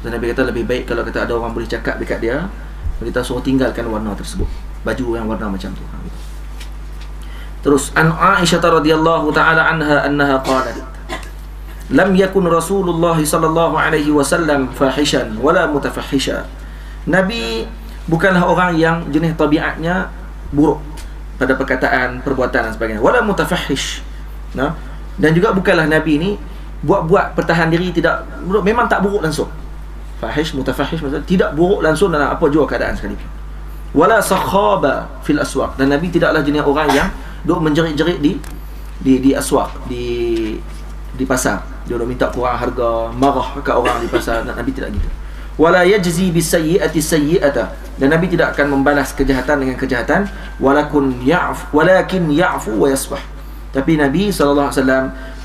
Dan Nabi kata lebih baik kalau kata ada orang boleh cakap dekat dia, kita suruh tinggalkan warna tersebut, baju yang warna macam tu. Terus an Aisyah radhiyallahu taala annaha qalat lam yakun Rasulullah sallallahu alaihi wasallam fahishan wala mutafahisha. Nabi bukanlah orang yang jenis tabiatnya buruk pada perkataan, perbuatan dan sebagainya. Wala mutafahish. Nah, dan juga bukanlah Nabi ni buat-buat pertahan diri tidak buruk, memang tak buruk langsung. Fahish, mutafahish maksudnya tidak buruk langsung dalam apa jua keadaan sekalipun. Wala sakhaba fil aswaq. Dan Nabi tidaklah jenis orang yang duk menjerit-jerit di aswaq, di pasar. Dia duk minta kurang harga, marah kat orang di pasar. Nabi tidak gitu. Wala yajzi bisayyi'ati sayyi'ata. Dan Nabi tidak akan membalas kejahatan dengan kejahatan. Walakin ya'fu wa yasfah. Tapi Nabi SAW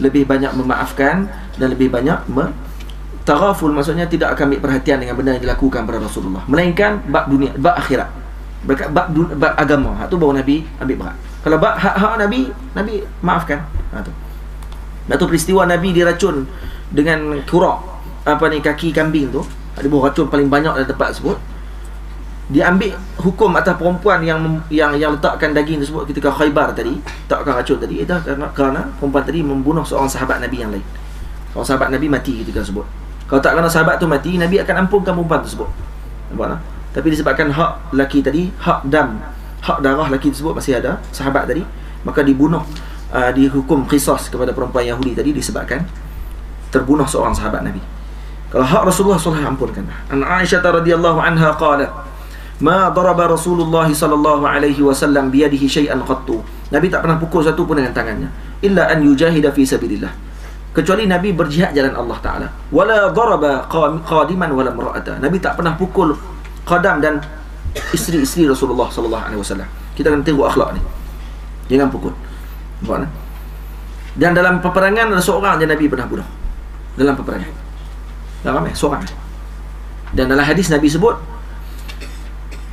lebih banyak memaafkan dan lebih banyak taraful, maksudnya tidak akan ambil perhatian dengan benda yang dilakukan pada Rasulullah, melainkan bab dunia, bab akhirat, bab agama. Hak tu baru Nabi ambil berat. Kalau bab hak Nabi maafkan. Hak tu peristiwa Nabi diracun dengan kurak kaki kambing tu. Ada buah racun paling banyak dalam tempat tersebut. Dia ambil hukum atas perempuan yang letakkan daging tersebut ketika Khaybar tadi, letakkan racun tadi, itu kerana perempuan tadi membunuh seorang sahabat Nabi yang lain. Seorang sahabat Nabi mati ketika tersebut. Kalau tak kerana sahabat tu mati, Nabi akan ampunkan perempuan tersebut. Nampak tak? Tapi disebabkan hak laki tadi, hak darah laki tersebut masih ada, sahabat tadi, maka dibunuh, dihukum qisas kepada perempuan Yahudi tadi disebabkan terbunuh seorang sahabat Nabi. Kalau hak Rasulullah SAW ampunkan. An Aisyah radhiyallahu anha qalat ma daraba Rasulullah sallallahu alaihi wasallam biyadihi syai'an qattu. Nabi tak pernah pukul satu pun dengan tangannya, illa an yujahida fi sabilillah, kecuali Nabi berjihad jalan Allah Taala. Wala daraba qadiman wala mar'ata. Nabi tak pernah pukul qadam dan isteri-isteri Rasulullah sallallahu alaihi wasallam. Kita kena tengok akhlak ni. Jangan pukul. Nampak tak? Dan dalam peperangan ada seorang je Nabi pernah bunuh. Dalam peperangan. Tak ramai, seorang. Dan dalam hadis Nabi sebut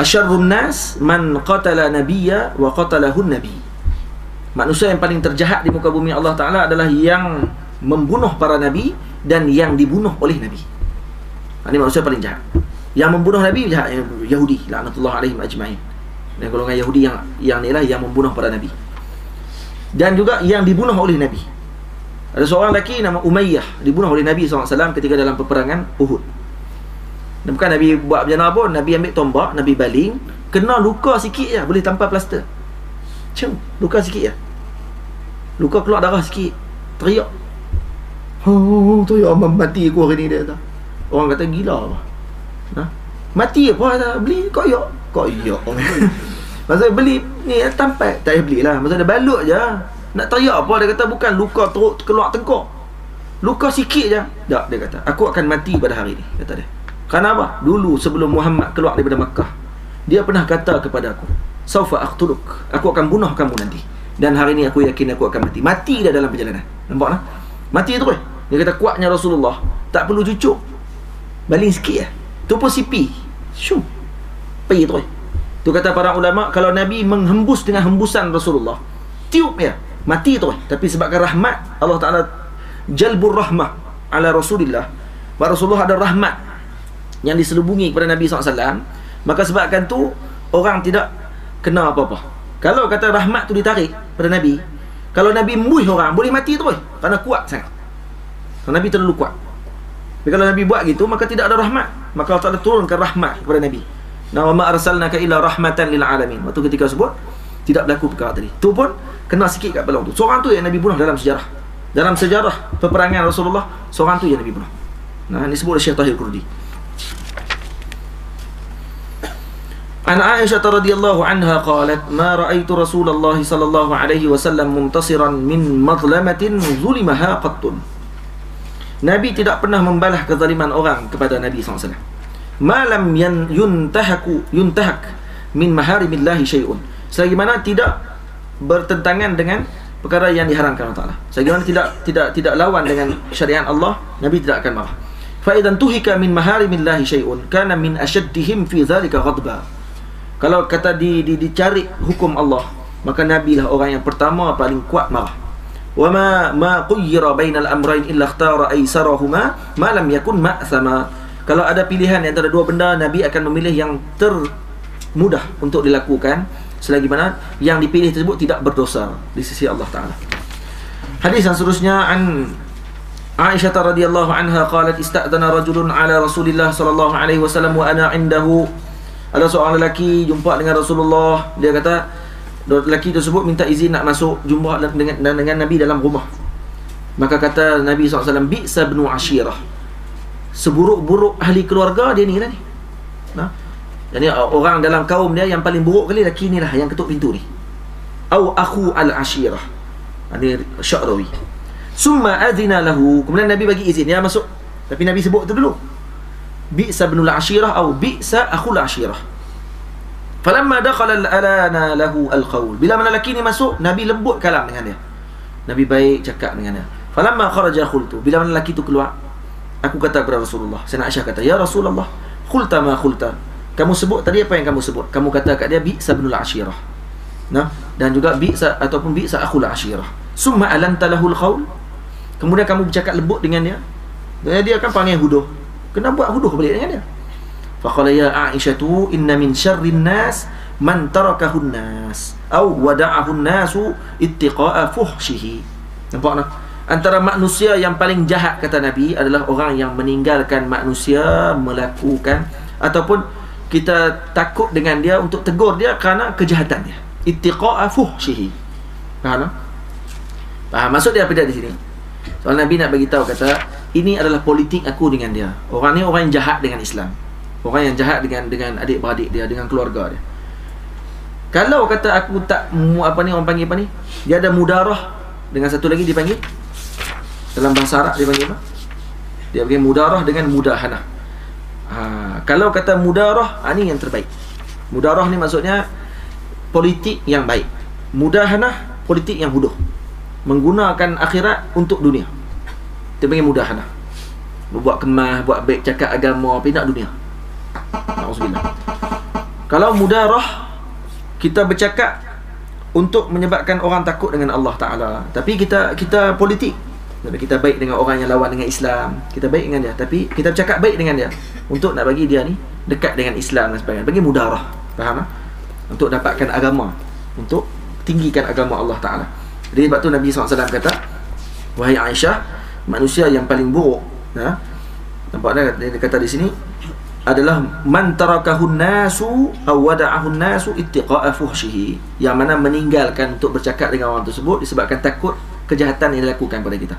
asyarrun nas man qatala nabiyya wa qatalahun nabi. Manusia yang paling terjahat di muka bumi Allah Ta'ala adalah yang membunuh para nabi dan yang dibunuh oleh nabi. Ini manusia paling jahat. Yang membunuh nabi jahat, Yahudi laknatullah alaihim ajma'in. Dan golongan Yahudi yang ni lah yang membunuh para nabi. Dan juga yang dibunuh oleh nabi. Ada seorang lelaki nama Umayyah dibunuh oleh Nabi SAW ketika dalam peperangan Uhud. Dan bukan Nabi buat macam mana pun, Nabi ambil tombak, Nabi baling, kena luka sikit je, boleh tanpa plaster. Luka sikit je. Luka keluar darah sikit. Teriak. Teriak mati aku hari ni dia kata. Orang kata gila apa? Mati apa kata? Beli koyak. Maksudnya beli ni tampak, tak payah belilah. Maksudnya balut je. Nak teriak apa? Dia kata bukan luka teruk keluar tengkok. Luka sikit je. Tak, dia kata aku akan mati pada hari ni, kata dia. Kenapa? Dulu sebelum Muhammad keluar daripada Makkah, dia pernah kata kepada aku, saufa aqtuluk, aku akan bunuh kamu nanti. Dan hari ni aku yakin aku akan mati. Mati dah dalam perjalanan. Nampak tak? Mati terus. Dia kata kuatnya Rasulullah, tak perlu cucuk, baling sikit lah. Tu pun sipi, syum, pergi terus. Tu kata para ulama, kalau Nabi menghembus dengan hembusan Rasulullah, tiup ya, mati terus. Tapi sebabkan rahmat Allah Ta'ala, jalbur rahmah ala Rasulillah, bahawa Rasulullah ada rahmat yang diselubungi kepada Nabi SAW, maka sebabkan tu orang tidak kena apa-apa. Kalau kata rahmat tu ditarik pada Nabi, kalau Nabi embuih orang, boleh mati terus, kerana kuat sangat. Nabi terlalu kuat. Tapi kalau Nabi buat gitu, maka tidak ada rahmat. Maka Allah Ta'ala turunkan rahmat kepada Nabi. Wa ma arsalnaka illa rahmatan lil alamin. Waktu ketika sebut, tidak berlaku perkara tadi. Tu pun kena sikit kat belakang tu. Seorang tu yang Nabi bunuh dalam sejarah. Dalam sejarah peperangan Rasulullah, seorang tu yang Nabi bunuh. Nah, ini sebut oleh Syekh Tahir Kurdi. An Aisyah radhiyallahu anha qalat, ma ra'aitu Rasulullah sallallahu alaihi wasallam muntasiran min madlamatin zulimaha qattun. Nabi tidak pernah membalas kezaliman orang kepada Nabi SAW. Malam yuntahak min maharimillahi syai'un. Selagi mana tidak bertentangan dengan perkara yang diharamkan Allah Ta'ala. Selagi mana tidak lawan dengan syariat Allah, Nabi tidak akan marah. Fa idan tuhika min maharimillahi syai'un kana min ashaddihim fi dhalika ghadba. Kalau kata dicari hukum Allah, maka Nabi lah orang yang pertama paling kuat marah. وَمَا مَا قُيِّرَ بَيْنَ الْأَمْرَيْنِ إِلَّا اخْتَارَ أَيْسَرَهُمَا مَا لَمْ يَكُنْ مَأْثَمًا. Kalau ada pilihan antara dua benda, Nabi akan memilih yang termudah untuk dilakukan, selagi mana yang dipilih tersebut tidak berdosa di sisi Allah Ta'ala. Hadis yang seterusnya, an Aisyah radhiyallahu anha qalat, ista'dana rajulun ala Rasulillah sallallahu alaihi wasallam wa ana indahu. Ada seorang lelaki jumpa dengan Rasulullah, dia kata, lelaki tersebut minta izin nak masuk jumpa dengan Nabi dalam rumah. Maka kata Nabi SAW, bi'sa bnu ashirah, seburuk-buruk ahli keluarga dia ni lah ni. Jadi orang dalam kaum dia yang paling buruk kali lelaki ni lah yang ketuk pintu ni. Au akhu al-ashirah, ini Sya'rawi. Summa adhina lahu, kemudian Nabi bagi izin dia masuk. Tapi Nabi sebut tu dulu, bi'sa bnu al-ashirah au bi'sa akhu al-ashirah. Falamma dakhala alana lahu alqaul. Bila mana lelaki ni masuk, Nabi lembut kalam dengan dia. Nabi baik cakap dengan dia. Falamma kharaja qultu. Bila mana lelaki tu keluar, aku kata kepada Rasulullah. Sayyidina Aisyah kata, "Ya Rasulullah, qulta ma qulta." Kamu sebut tadi apa yang kamu sebut? Kamu kata kat dia bi'sa binul ashirah. Nah, dan juga bi'sa ataupun bi'sa akhul ashirah. Summa alanta lahu alqaul. Kemudian kamu bercakap lembut dengan dia. Dan dia akan panggil huduh. Kena buat huduh balik dengan dia. Faqala ya Aisyatu inna min syarrin nas man tarakahun nas aw wada'ahun nasu ittiqa'a fuhshihi. Nampak tak? Antara manusia yang paling jahat, kata Nabi, adalah orang yang meninggalkan manusia melakukan, ataupun kita takut dengan dia untuk tegur dia kerana kejahatannya. Ittiqa'a fuhshihi. Faham tak? Faham maksud dia apa dia di sini? Soal Nabi nak bagi tahu, kata ini adalah politik aku dengan dia. Orang ni orang yang jahat dengan Islam. Orang yang jahat dengan adik-beradik dia, dengan keluarga dia. Kalau kata aku tak apa ni orang panggil apa ni? Dia ada mudarah dengan satu lagi dipanggil, dalam bahasa Arab dia panggil apa? Dia panggil mudarah dengan mudahanah. Kalau kata mudarah, ni yang terbaik. Mudarah ni maksudnya politik yang baik. Mudahanah politik yang bodoh. Menggunakan akhirat untuk dunia. Dia panggil mudahanah. Buat kemas, buat baik, cakap agama, tapi nak dunia. Alhamdulillah. Kalau mudarah, kita bercakap untuk menyebabkan orang takut dengan Allah Ta'ala, tapi kita politik. Kita baik dengan orang yang lawan dengan Islam, kita baik dengan dia, tapi kita bercakap baik dengan dia untuk nak bagi dia ni dekat dengan Islam dan sebagainya. Bagi mudarah. Faham tak? Untuk dapatkan agama, untuk tinggikan agama Allah Ta'ala. Jadi sebab tu Nabi SAW kata, wahai Aisyah, manusia yang paling buruk, nampak tak dia kata di sini, adalah man tarakahun nasu aw wada'ahun nasu ittiqa'a fuhshihi, yang mana meninggalkan untuk bercakap dengan orang tersebut disebabkan takut kejahatan yang dilakukan pada kita.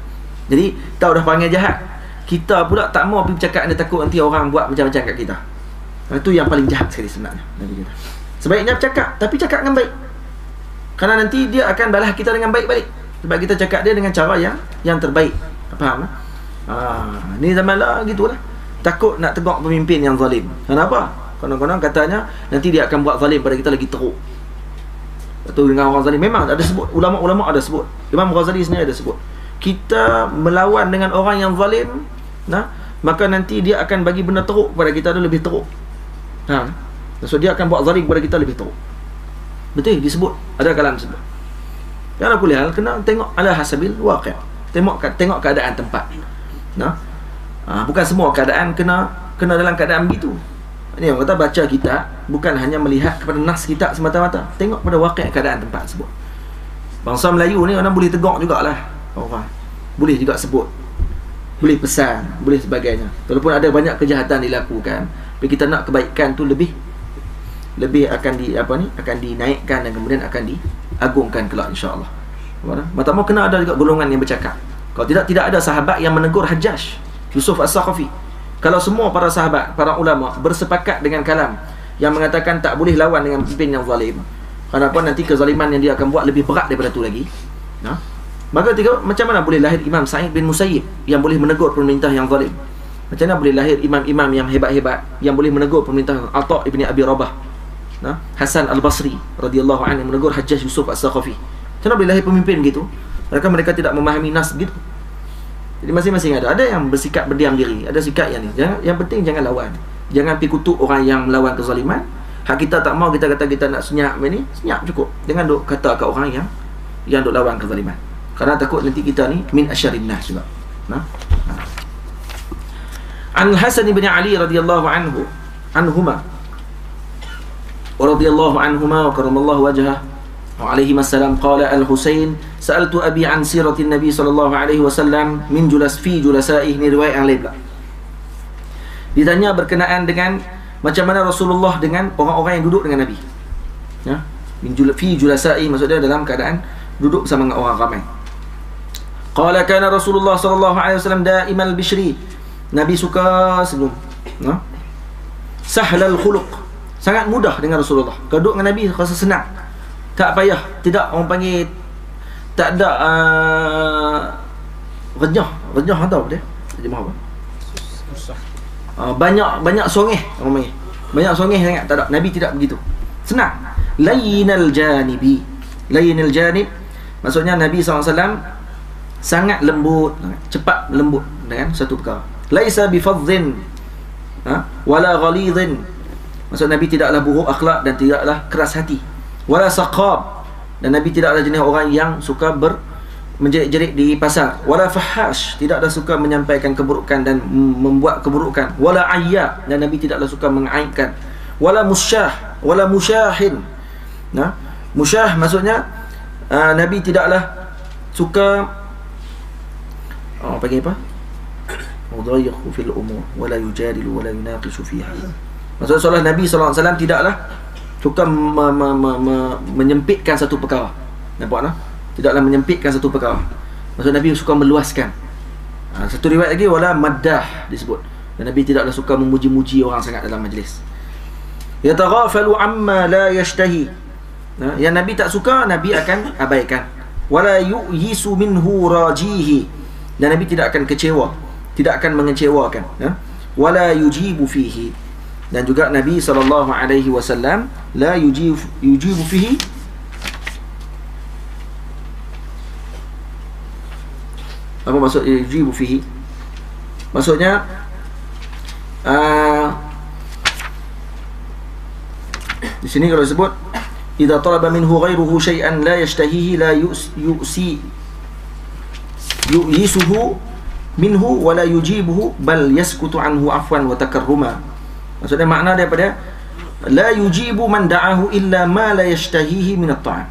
Jadi tahu dah panggil jahat, kita pula tak mau pergi bercakap, dia takut nanti orang buat macam-macam kat kita. Itu yang paling jahat sekali sebenarnya. Nabi kata, sebaiknya bercakap, tapi cakap dengan baik, kerana nanti dia akan balas kita dengan baik balik, sebab kita cakap dia dengan cara yang terbaik. Faham tak? Ni zaman lah gitulah. Takut nak tegak pemimpin yang zalim. Kenapa? Konon-konon katanya nanti dia akan buat zalim pada kita lagi teruk. atau dengan orang zalim. Memang ada sebut, ulama-ulama ada sebut, Imam Ghazali sendiri ada sebut, kita melawan dengan orang yang zalim, maka nanti dia akan bagi benda teruk kepada kita, ada lebih teruk. So dia akan buat zalim kepada kita lebih teruk. Betul disebut, ada kalam sebut. Yang aku lihat kena tengok ala hasabil waqi'. Tengok keadaan tempat. Bukan semua keadaan kena dalam keadaan begitu. Ini orang kata baca kitab bukan hanya melihat kepada nas kitab semata-mata, tengok pada waqi' keadaan tempat sebut. Bangsa Melayu ni orang boleh tegak jugalah orang. Boleh juga sebut, boleh pesan, boleh sebagainya. Walaupun ada banyak kejahatan dilakukan, tapi kita nak kebaikan tu lebih akan akan dinaikkan dan kemudian akan diagungkan kelak insya-Allah. Maka kena ada juga golongan yang bercakap. Kalau tidak ada sahabat yang menegur Hajjaj Yusuf As-Saqafi. Kalau semua para sahabat, para ulama bersepakat dengan kalam yang mengatakan tak boleh lawan dengan pemimpin yang zalim, kenapa nanti kezaliman yang dia akan buat lebih berat daripada tu lagi. Maka macam mana boleh lahir Imam Sa'id bin Musayyib yang boleh menegur pemerintah yang zalim? Macam mana boleh lahir imam-imam yang hebat-hebat yang boleh menegur pemerintah Atha' ibn Abi Rabah, Hasan Al-Basri radhiyallahu anhu menegur Hajjaj Yusuf As-Saqafi? Macam mana boleh lahir pemimpin gitu? Mereka tidak memahami nas gitu. Jadi masing-masing ada yang bersikap berdiam diri, ada sikap yang ni. Yang penting jangan lawan. Jangan pergi kutuk orang yang melawan kezaliman. Hak kita tak mau, kita kata kita nak senyap ni, senyap cukup. Jangan duk kata kat orang yang duk lawan kezaliman. Kerana takut nanti kita ni min asyarin nas juga. An Hasan bin Ali radhiyallahu anhuma wa radhiyallahu anhuma wa karamallahu wajhah wa alaihi assalam qala al-Husain sa'altu abi an siratin nabi sallallahu alaihi wasallam min julasaihi. Ni riwayat yang lain pula. Ditanya berkenaan dengan macam mana Rasulullah dengan orang-orang yang duduk dengan Nabi. Min julasaihi maksudnya dalam keadaan duduk bersama dengan orang ramai. Qala kana Rasulullah sallallahu alaihi wasallam daimal bishri. Nabi suka senyum. Sahlal khuluq. Sangat mudah dengan Rasulullah. Kalau duduk dengan Nabi rasa senang. Tak payah, tidak orang panggil tak ada renyah tahu dia. Terjemah apa? Susah. Banyak songeh orang panggil. Banyak songeh sangat, tak ada. Nabi tidak begitu. Senang. Layyinal janibi. Layyinal janib maksudnya Nabi SAW sangat lembut, cepat lembut dengan satu perkara. Laisa bifadhin wala ghalidhin. Maksud Nabi tidaklah buruk akhlak dan tidaklah keras hati. Wala saqab, dan Nabi tidaklah jenis orang yang suka menjerit-jerit di pasar. Wala fahash, tidaklah suka menyampaikan keburukan dan membuat keburukan. Wala ayya, dan Nabi tidaklah suka mengaibkan. Wala musyah, wala musyahin. Musyah maksudnya Nabi tidaklah suka panggil apa? Mudayyiqu fil umur wala yujadilu wala yunaqishu fiha. Maksudnya seolah Nabi SAW tidaklah suka menyempitkan satu perkara. Nampak tak? Tidaklah menyempitkan satu perkara. Maksud Nabi suka meluaskan. Satu riwayat lagi wala maddah disebut. Dan Nabi tidaklah suka memuji-muji orang sangat dalam majlis. Yataghafalu amma la yashtahi. Yang Nabi tak suka, Nabi akan abaikan. Wala yu'yisu minhu rajihi. Dan Nabi tidak akan kecewa, tidak akan mengecewakan. Wala yujibu fihi. Dan juga Nabi SAW la yujibu fihi. Apa maksud yujibu fihi? Maksudnya di sini kalau disebut idza talaba minhu ghairuhu syai'an la yashtahihi la yu'yisuhu minhu wa la yujibuhu bal yaskutu anhu afwan wa takarruma. Maksudnya makna daripada la yujibu man da'ahu illa ma la yashtahihi min at-ta'am.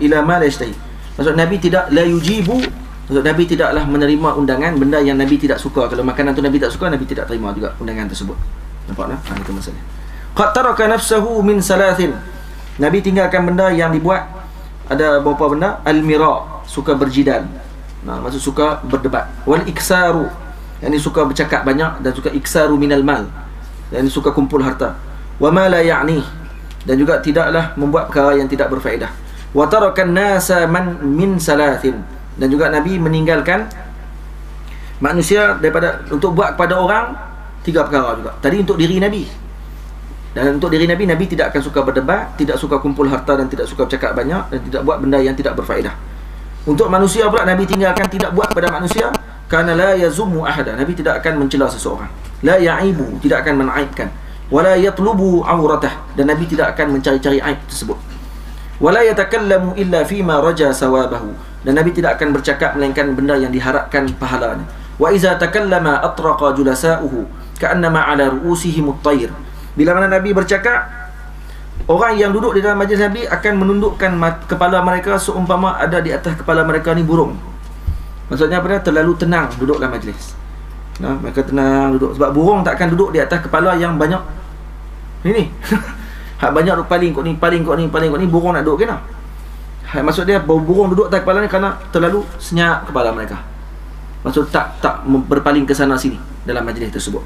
Ila ma la yashtahi. Maksud Nabi tidak la yujibu, maksud Nabi tidaklah menerima undangan benda yang Nabi tidak suka. Kalau makanan tu Nabi tak suka, Nabi tidak terima juga undangan tersebut. Nampak tak? Itu masalah. Qad taraka nafsahu min salathin. Nabi tinggalkan benda yang dibuat ada beberapa benda. Al-mira, suka berjidal. Maksud suka berdebat. Wal iksaru, yang ini suka bercakap banyak, dan suka iksaru minal mal, yang ini suka kumpul harta. Wa ma la ya'ni, dan juga tidaklah membuat perkara yang tidak berfaedah. Wa tarakan nasa man min salathin, dan juga Nabi meninggalkan manusia daripada untuk buat kepada orang tiga perkara juga. Tadi untuk diri Nabi. Dan untuk diri Nabi, Nabi tidak akan suka berdebat, tidak suka kumpul harta dan tidak suka bercakap banyak, dan tidak buat benda yang tidak berfaedah. Untuk manusia pula, Nabi tinggalkan tidak buat pada manusia, karena la yazummu ahada, Nabi tidak akan mencela seseorang, la ya'ibu, tidak akan menaibkan, wala yatlubu auratah, dan Nabi tidak akan mencari-cari aib tersebut, wala yatakallamu illa fima raja sawabahu, dan Nabi tidak akan bercakap melainkan benda yang diharapkan pahalanya. Wa iza takallama atraqa julasa'uhu ka'annama ala ru'usihim at-tayr. Bila mana Nabi bercakap, orang yang duduk di dalam majlis Nabi akan menundukkan kepala mereka seumpama ada di atas kepala mereka ni burung. Maksudnya apa dia? Terlalu tenang duduk dalam majlis. Nah, mereka tenang duduk. Sebab burung tak akan duduk di atas kepala yang banyak ni. Hak banyak paling kot ni, paling kot ni, burung nak duduk kena. Maksud dia burung duduk atas kepala ni kerana terlalu senyap kepala mereka. Maksud tak berpaling ke sana sini dalam majlis tersebut.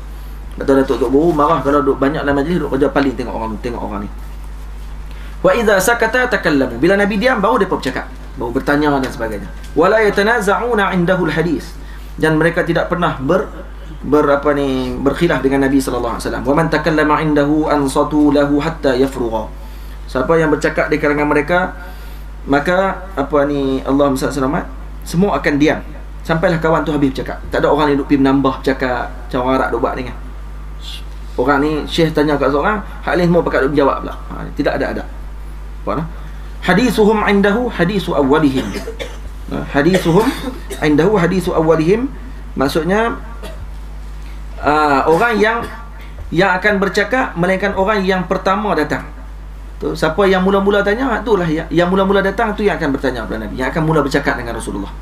Betul Datuk Guru marah kalau duduk banyak dalam majlis, duduk kerja paling tengok orang ni. Wa idza sakata takallamu. Bila Nabi diam, baru depa bercakap, baru bertanya dan sebagainya. Wala yatanaza'una 'indahu al-hadis. Dan mereka tidak pernah berkhilaf dengan Nabi sallallahu alaihi wasallam. Wa man takallama 'indahu ansatu lahu hatta yafrugha. Siapa yang bercakap di kalangan mereka, maka Allah selamat, semua akan diam sampailah kawan tu habis bercakap. Tak ada orang yang duk pergi menambah bercakap macam orang Arab duk buat ni kan. Orang ni syekh tanya kat seorang, hak lain semua pakat duk jawab pula. Tidak ada. Apa? Hadithuhum indahu hadisu awwalihim. Hadithuhum indahu hadisu awwalihim, maksudnya orang yang akan bercakap melainkan orang yang pertama datang. Tu siapa yang mula-mula tanya, itulah yang mula-mula datang tu yang akan bertanya kepada Nabi, yang akan mula bercakap dengan Rasulullah.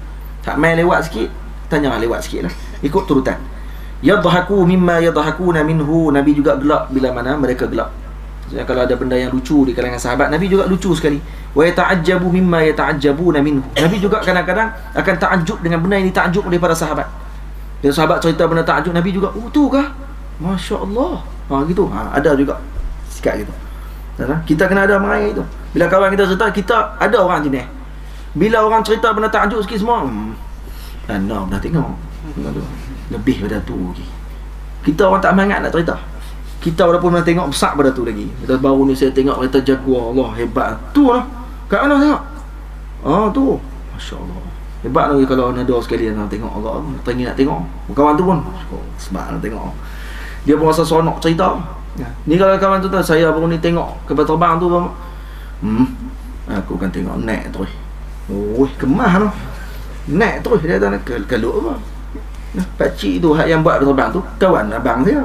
Tak main lewat sikit, tanya lewat sikit lah, ikut turutan. Yadhaku mimma yadhakuna minhu. Nabi juga gelak bila mana mereka gelak. Maksudnya kalau ada benda yang lucu di kalangan sahabat, Nabi juga lucu sekali. Wa yata'ajjabu mimma yata'ajjabuna minhu. Nabi juga kadang-kadang akan ta'ajjub dengan benda yang ditakjub oleh para sahabat. Bila sahabat cerita benda takjub, Nabi juga, oh tu kah? Masya Allah. Gitu. Ada juga sikap gitu. Kita kena ada marah itu. Bila kawan kita cerita, kita ada orang jenis. Bila orang cerita benda takjub sikit semua, dah tengok. Lebih pada tu lagi. Kita orang tak semangat nak cerita. Kita walaupun nak tengok besar pada tu lagi. Kita baru ni saya tengok kereta Jaguar, Allah hebat. Tu lah. Kat mana tengok? Tu. Masya Allah. Hebat lagi kalau ada sekali nak tengok. Allah teringin nak tengok. Kawan tu pun sebab nak tengok. Dia pun rasa seronok cerita. Ni kalau kawan tu tahu, saya baru ni tengok kapal terbang tu, aku akan tengok naik terus. Kemah tu. Naik terus dia tak nak keluk apa. Pakcik tu yang buat terbang tu kawan abang dia.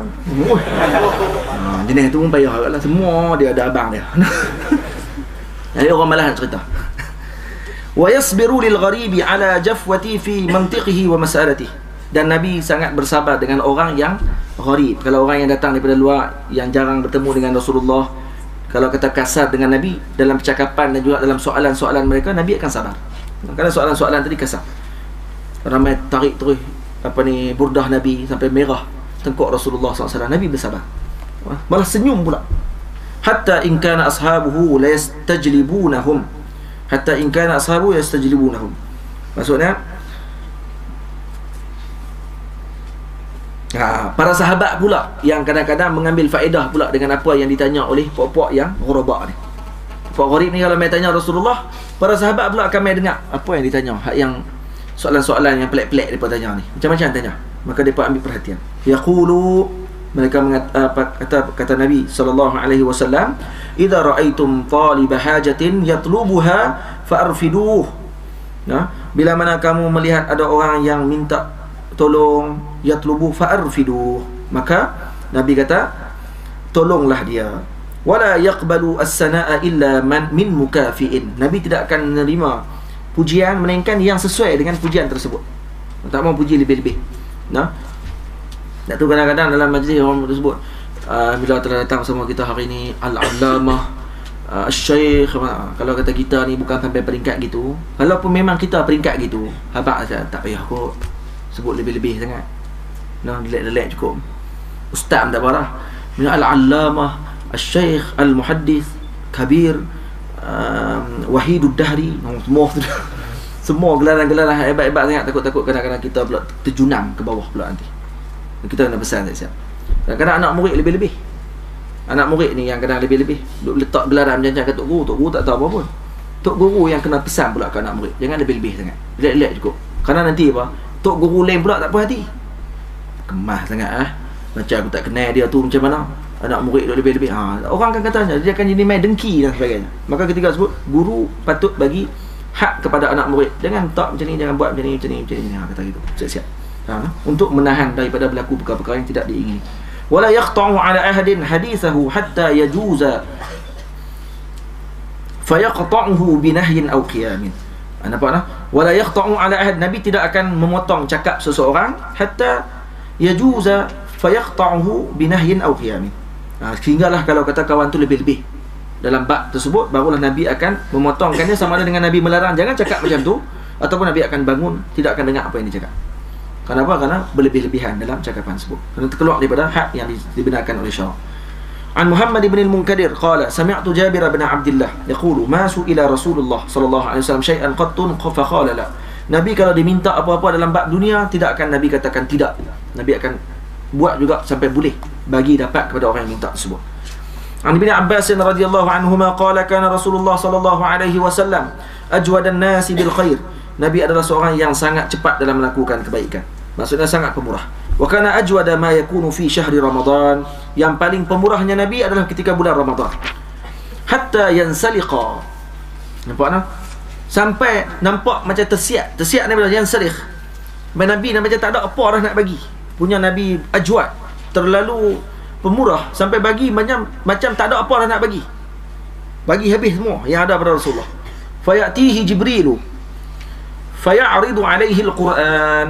Jenis tu pun payah lah. Semua dia ada abang dia. Jadi orang malah nak cerita. Wa yasbiru lil gharibi ala jafwati fi mantiqihi wa mas'alatihi. Dan Nabi sangat bersabar dengan orang yang gharib. Kalau orang yang datang daripada luar, yang jarang bertemu dengan Rasulullah, kalau kata kasar dengan Nabi dalam percakapan dan juga dalam soalan-soalan mereka, Nabi akan sabar. Kerana soalan-soalan tadi kasar. Ramai tarik terus burdah Nabi sampai merah tengkuk Rasulullah SAW. Nabi bersabar, malah senyum pula. Hatta in kana ashabuhu la yastajlibunahum. Hatta in kana ashabuhu yastajlibunahum. Maksudnya para sahabat pula yang kadang-kadang mengambil faedah pula dengan apa yang ditanya oleh puak-puak yang ghuraba ni. Puak gharib ni kalau mai tanya Rasulullah, para sahabat pula akan mai dengar apa yang ditanya, hak yang soalan-soalan yang pelik-pelik depa tanya ni. Macam-macam tanya. Maka depa ambil perhatian. Yaqulu, mereka kata Nabi sallallahu alaihi wasallam, "Idza ra'aitum talib hajatin yatlubuha fa'arfiduh." Bila mana kamu melihat ada orang yang minta tolong, yatlubu fa'arfiduh, maka Nabi kata tolonglah dia. Wala yaqbalu as-sanaa'a illa min mukafi'in. Nabi tidak akan menerima pujian melainkan yang sesuai dengan pujian tersebut. Tak mau puji lebih-lebih. Tak tu kadang-kadang dalam majlis orang tersebut, bila telah datang sama kita hari ni Al-Allamah, Syekh, kalau kata kita ni bukan sampai peringkat gitu, walaupun memang kita peringkat gitu, habaq saja, tak payah kot sebut lebih-lebih sangat. Relax cukup. Ustaz tak parah. Al-Allamah, Syekh, Al-Muhaddis, Kabir, Wahidud Dahri, semua gelaran-gelaran hebat-hebat sangat. Takut-takut kadang-kadang kita pula terjunam ke bawah pula nanti. Kita kena pesan siap. Kadang-kadang anak murid lebih-lebih. Anak murid ni yang kadang lebih-lebih duk letak gelaran macam-macam kat tok guru tak tahu apa pun. Tok guru yang kena pesan pula ke anak murid, jangan lebih-lebih sangat. Relax cukup. Kerana nanti apa? Tok guru lain pula tak puas hati. Kemas sangat macam aku tak kenal dia tu macam mana. Anak murid duk lebih-lebih. Orang akan kata dia akan jadi main dengki dan sebagainya. Maka ketika sebut guru patut bagi hak kepada anak murid. Jangan tak macam ni, jangan buat macam ni. Kata gitu. Siap-siap. Untuk menahan daripada berlaku perkara-perkara yang tidak diingini. Wala yaqta'u ala ahadin hadithahu hatta yajuza fayaqta'uhu binahyin aw qiyamin. Nampak tak? Wala yaqta'u ala ahad, Nabi tidak akan memotong cakap seseorang hatta yajuza fayaqta'uhu binahyin aw qiyamin. Sehinggalah kalau kata kawan tu lebih-lebih dalam bab tersebut, barulah Nabi akan memotongkannya, sama ada dengan Nabi melarang jangan cakap macam tu, ataupun Nabi akan bangun tidak akan dengar apa yang dicakap. Kenapa? Karena berlebih-lebihan dalam cakapan tersebut, kerana terkeluar daripada hak yang dibenarkan oleh syarak. An Muhammad ibn al-Munkadir qala sami'tu Jabir bin Abdullah yaqulu ma su'ila Rasulullah sallallahu alaihi wasallam syai'an qattun fa qala la. Nabi kalau diminta apa-apa dalam bab dunia, tidak akan Nabi katakan tidak. Nabi akan buat juga sampai boleh bagi dapat kepada orang yang minta tersebut. An Ibn Abbas radhiyallahu anhuma qala kana Rasulullah sallallahu alaihi wasallam ajwadan nasi bil khair. Nabi adalah seorang yang sangat cepat dalam melakukan kebaikan. Maksudnya sangat pemurah. Wa kana ajwada ma yakunu fi syahri Ramadan. Yang paling pemurahnya Nabi adalah ketika bulan Ramadan. Hatta yansaliqa. Nampak tak? Sampai nampak macam tersiap. Tersiap ni bila yansalikh. Nabi macam tak ada apa dah nak bagi. Punya Nabi ajwad, terlalu pemurah sampai bagi macam tak ada apa dah nak bagi. Bagi habis semua yang ada pada Rasulullah. Fayatihi Jibrilu faya'ridu alaihi al-Quran.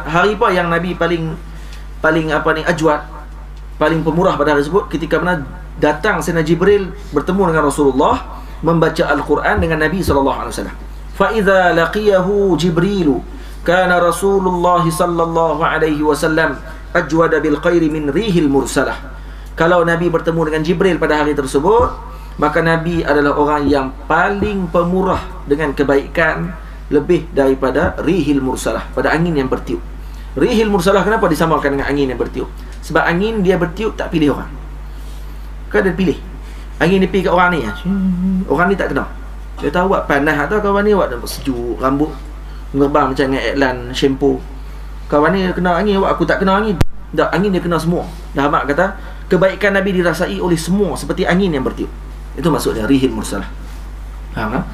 Hari apa yang Nabi paling ajwad, paling pemurah pada hari tersebut, ketika mana datang Sayyidina Jibril bertemu dengan Rasulullah membaca Al-Quran dengan Nabi sallallahu alaihi wasallam. Fa idza laqiyahu Jibrilu kana Rasulullah sallallahu alaihi wasallam ajwada bil khairi min rihil mursalah. Kalau Nabi bertemu dengan Jibril pada hari tersebut, maka Nabi adalah orang yang paling pemurah dengan kebaikan lebih daripada rihil mursalah, pada angin yang bertiup. Rihil mursalah kenapa disamakan dengan angin yang bertiup? Sebab angin dia bertiup tak pilih orang. Kan dia pilih. Angin dia pilih kat orang ni. Orang ni tak kenal. Dia tahu buat panas atau kawan ni buat sejuk, rambut ngerbang macam dengan iklan shampoo. Kawan ni kena angin, aku tak kena angin. Tak, angin dia kena semua. Dah Ahmad kata kebaikan Nabi dirasai oleh semua seperti angin yang bertiup. Itu maksudnya rihil mursalah. Faham tak?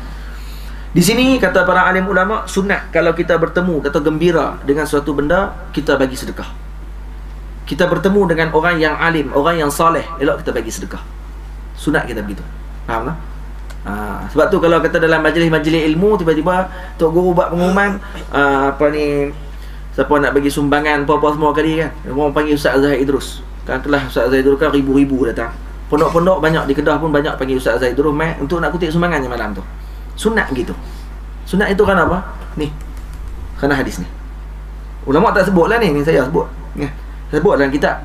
Di sini kata para alim ulama, sunat kalau kita bertemu atau gembira dengan suatu benda, kita bagi sedekah. Kita bertemu dengan orang yang alim, orang yang soleh, elok kita bagi sedekah. Sunat kita begitu. Faham tak? Sebab tu kalau kata dalam majlis-majlis ilmu, tiba-tiba Tok Guru buat pengumuman, siapa nak bagi sumbangan apa-apa semua kali kan, orang panggil Ustaz Zahid Idrus. Kan kelas Ustaz Zahid Idrus kan ribu-ribu datang. Pondok-pondok banyak di Kedah pun banyak panggil Ustaz Zahid Idrus untuk nak kutip sumbangannya malam tu. Sunat gitu. Sunat itu kan apa? Ni. Kerana hadis ni. Ulama tak sebut lah ni saya sebut. Saya sebut dalam kitab.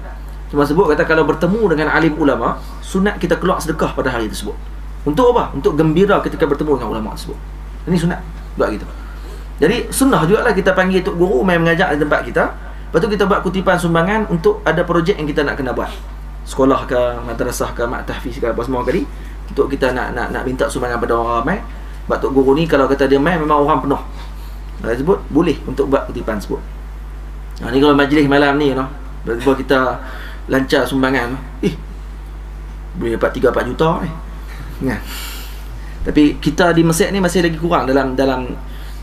Cuma sebut kata kalau bertemu dengan alim ulama, sunat kita keluar sedekah pada hari tersebut. Untuk apa? Untuk gembira ketika bertemu dengan ulama tersebut. Ini sunat. Buat gitu. Jadi sunnah jugalah kita panggil Tok Guru main mengajar di tempat kita. Lepas tu kita buat kutipan sumbangan untuk ada projek yang kita nak kena buat. Sekolah ke, madrasah ke, mak tahfiz ke, apa semua kali. Untuk kita nak minta sumbangan pada orang ramai. Sebab Tok Guru ni kalau kata dia main memang orang penuh. Dia sebut boleh untuk buat kutipan tersebut. Ni kalau majlis malam ni tiba-tiba kita lancar sumbangan, boleh dapat 3-4 juta kan. Tapi kita di Mesir ni masih lagi kurang dalam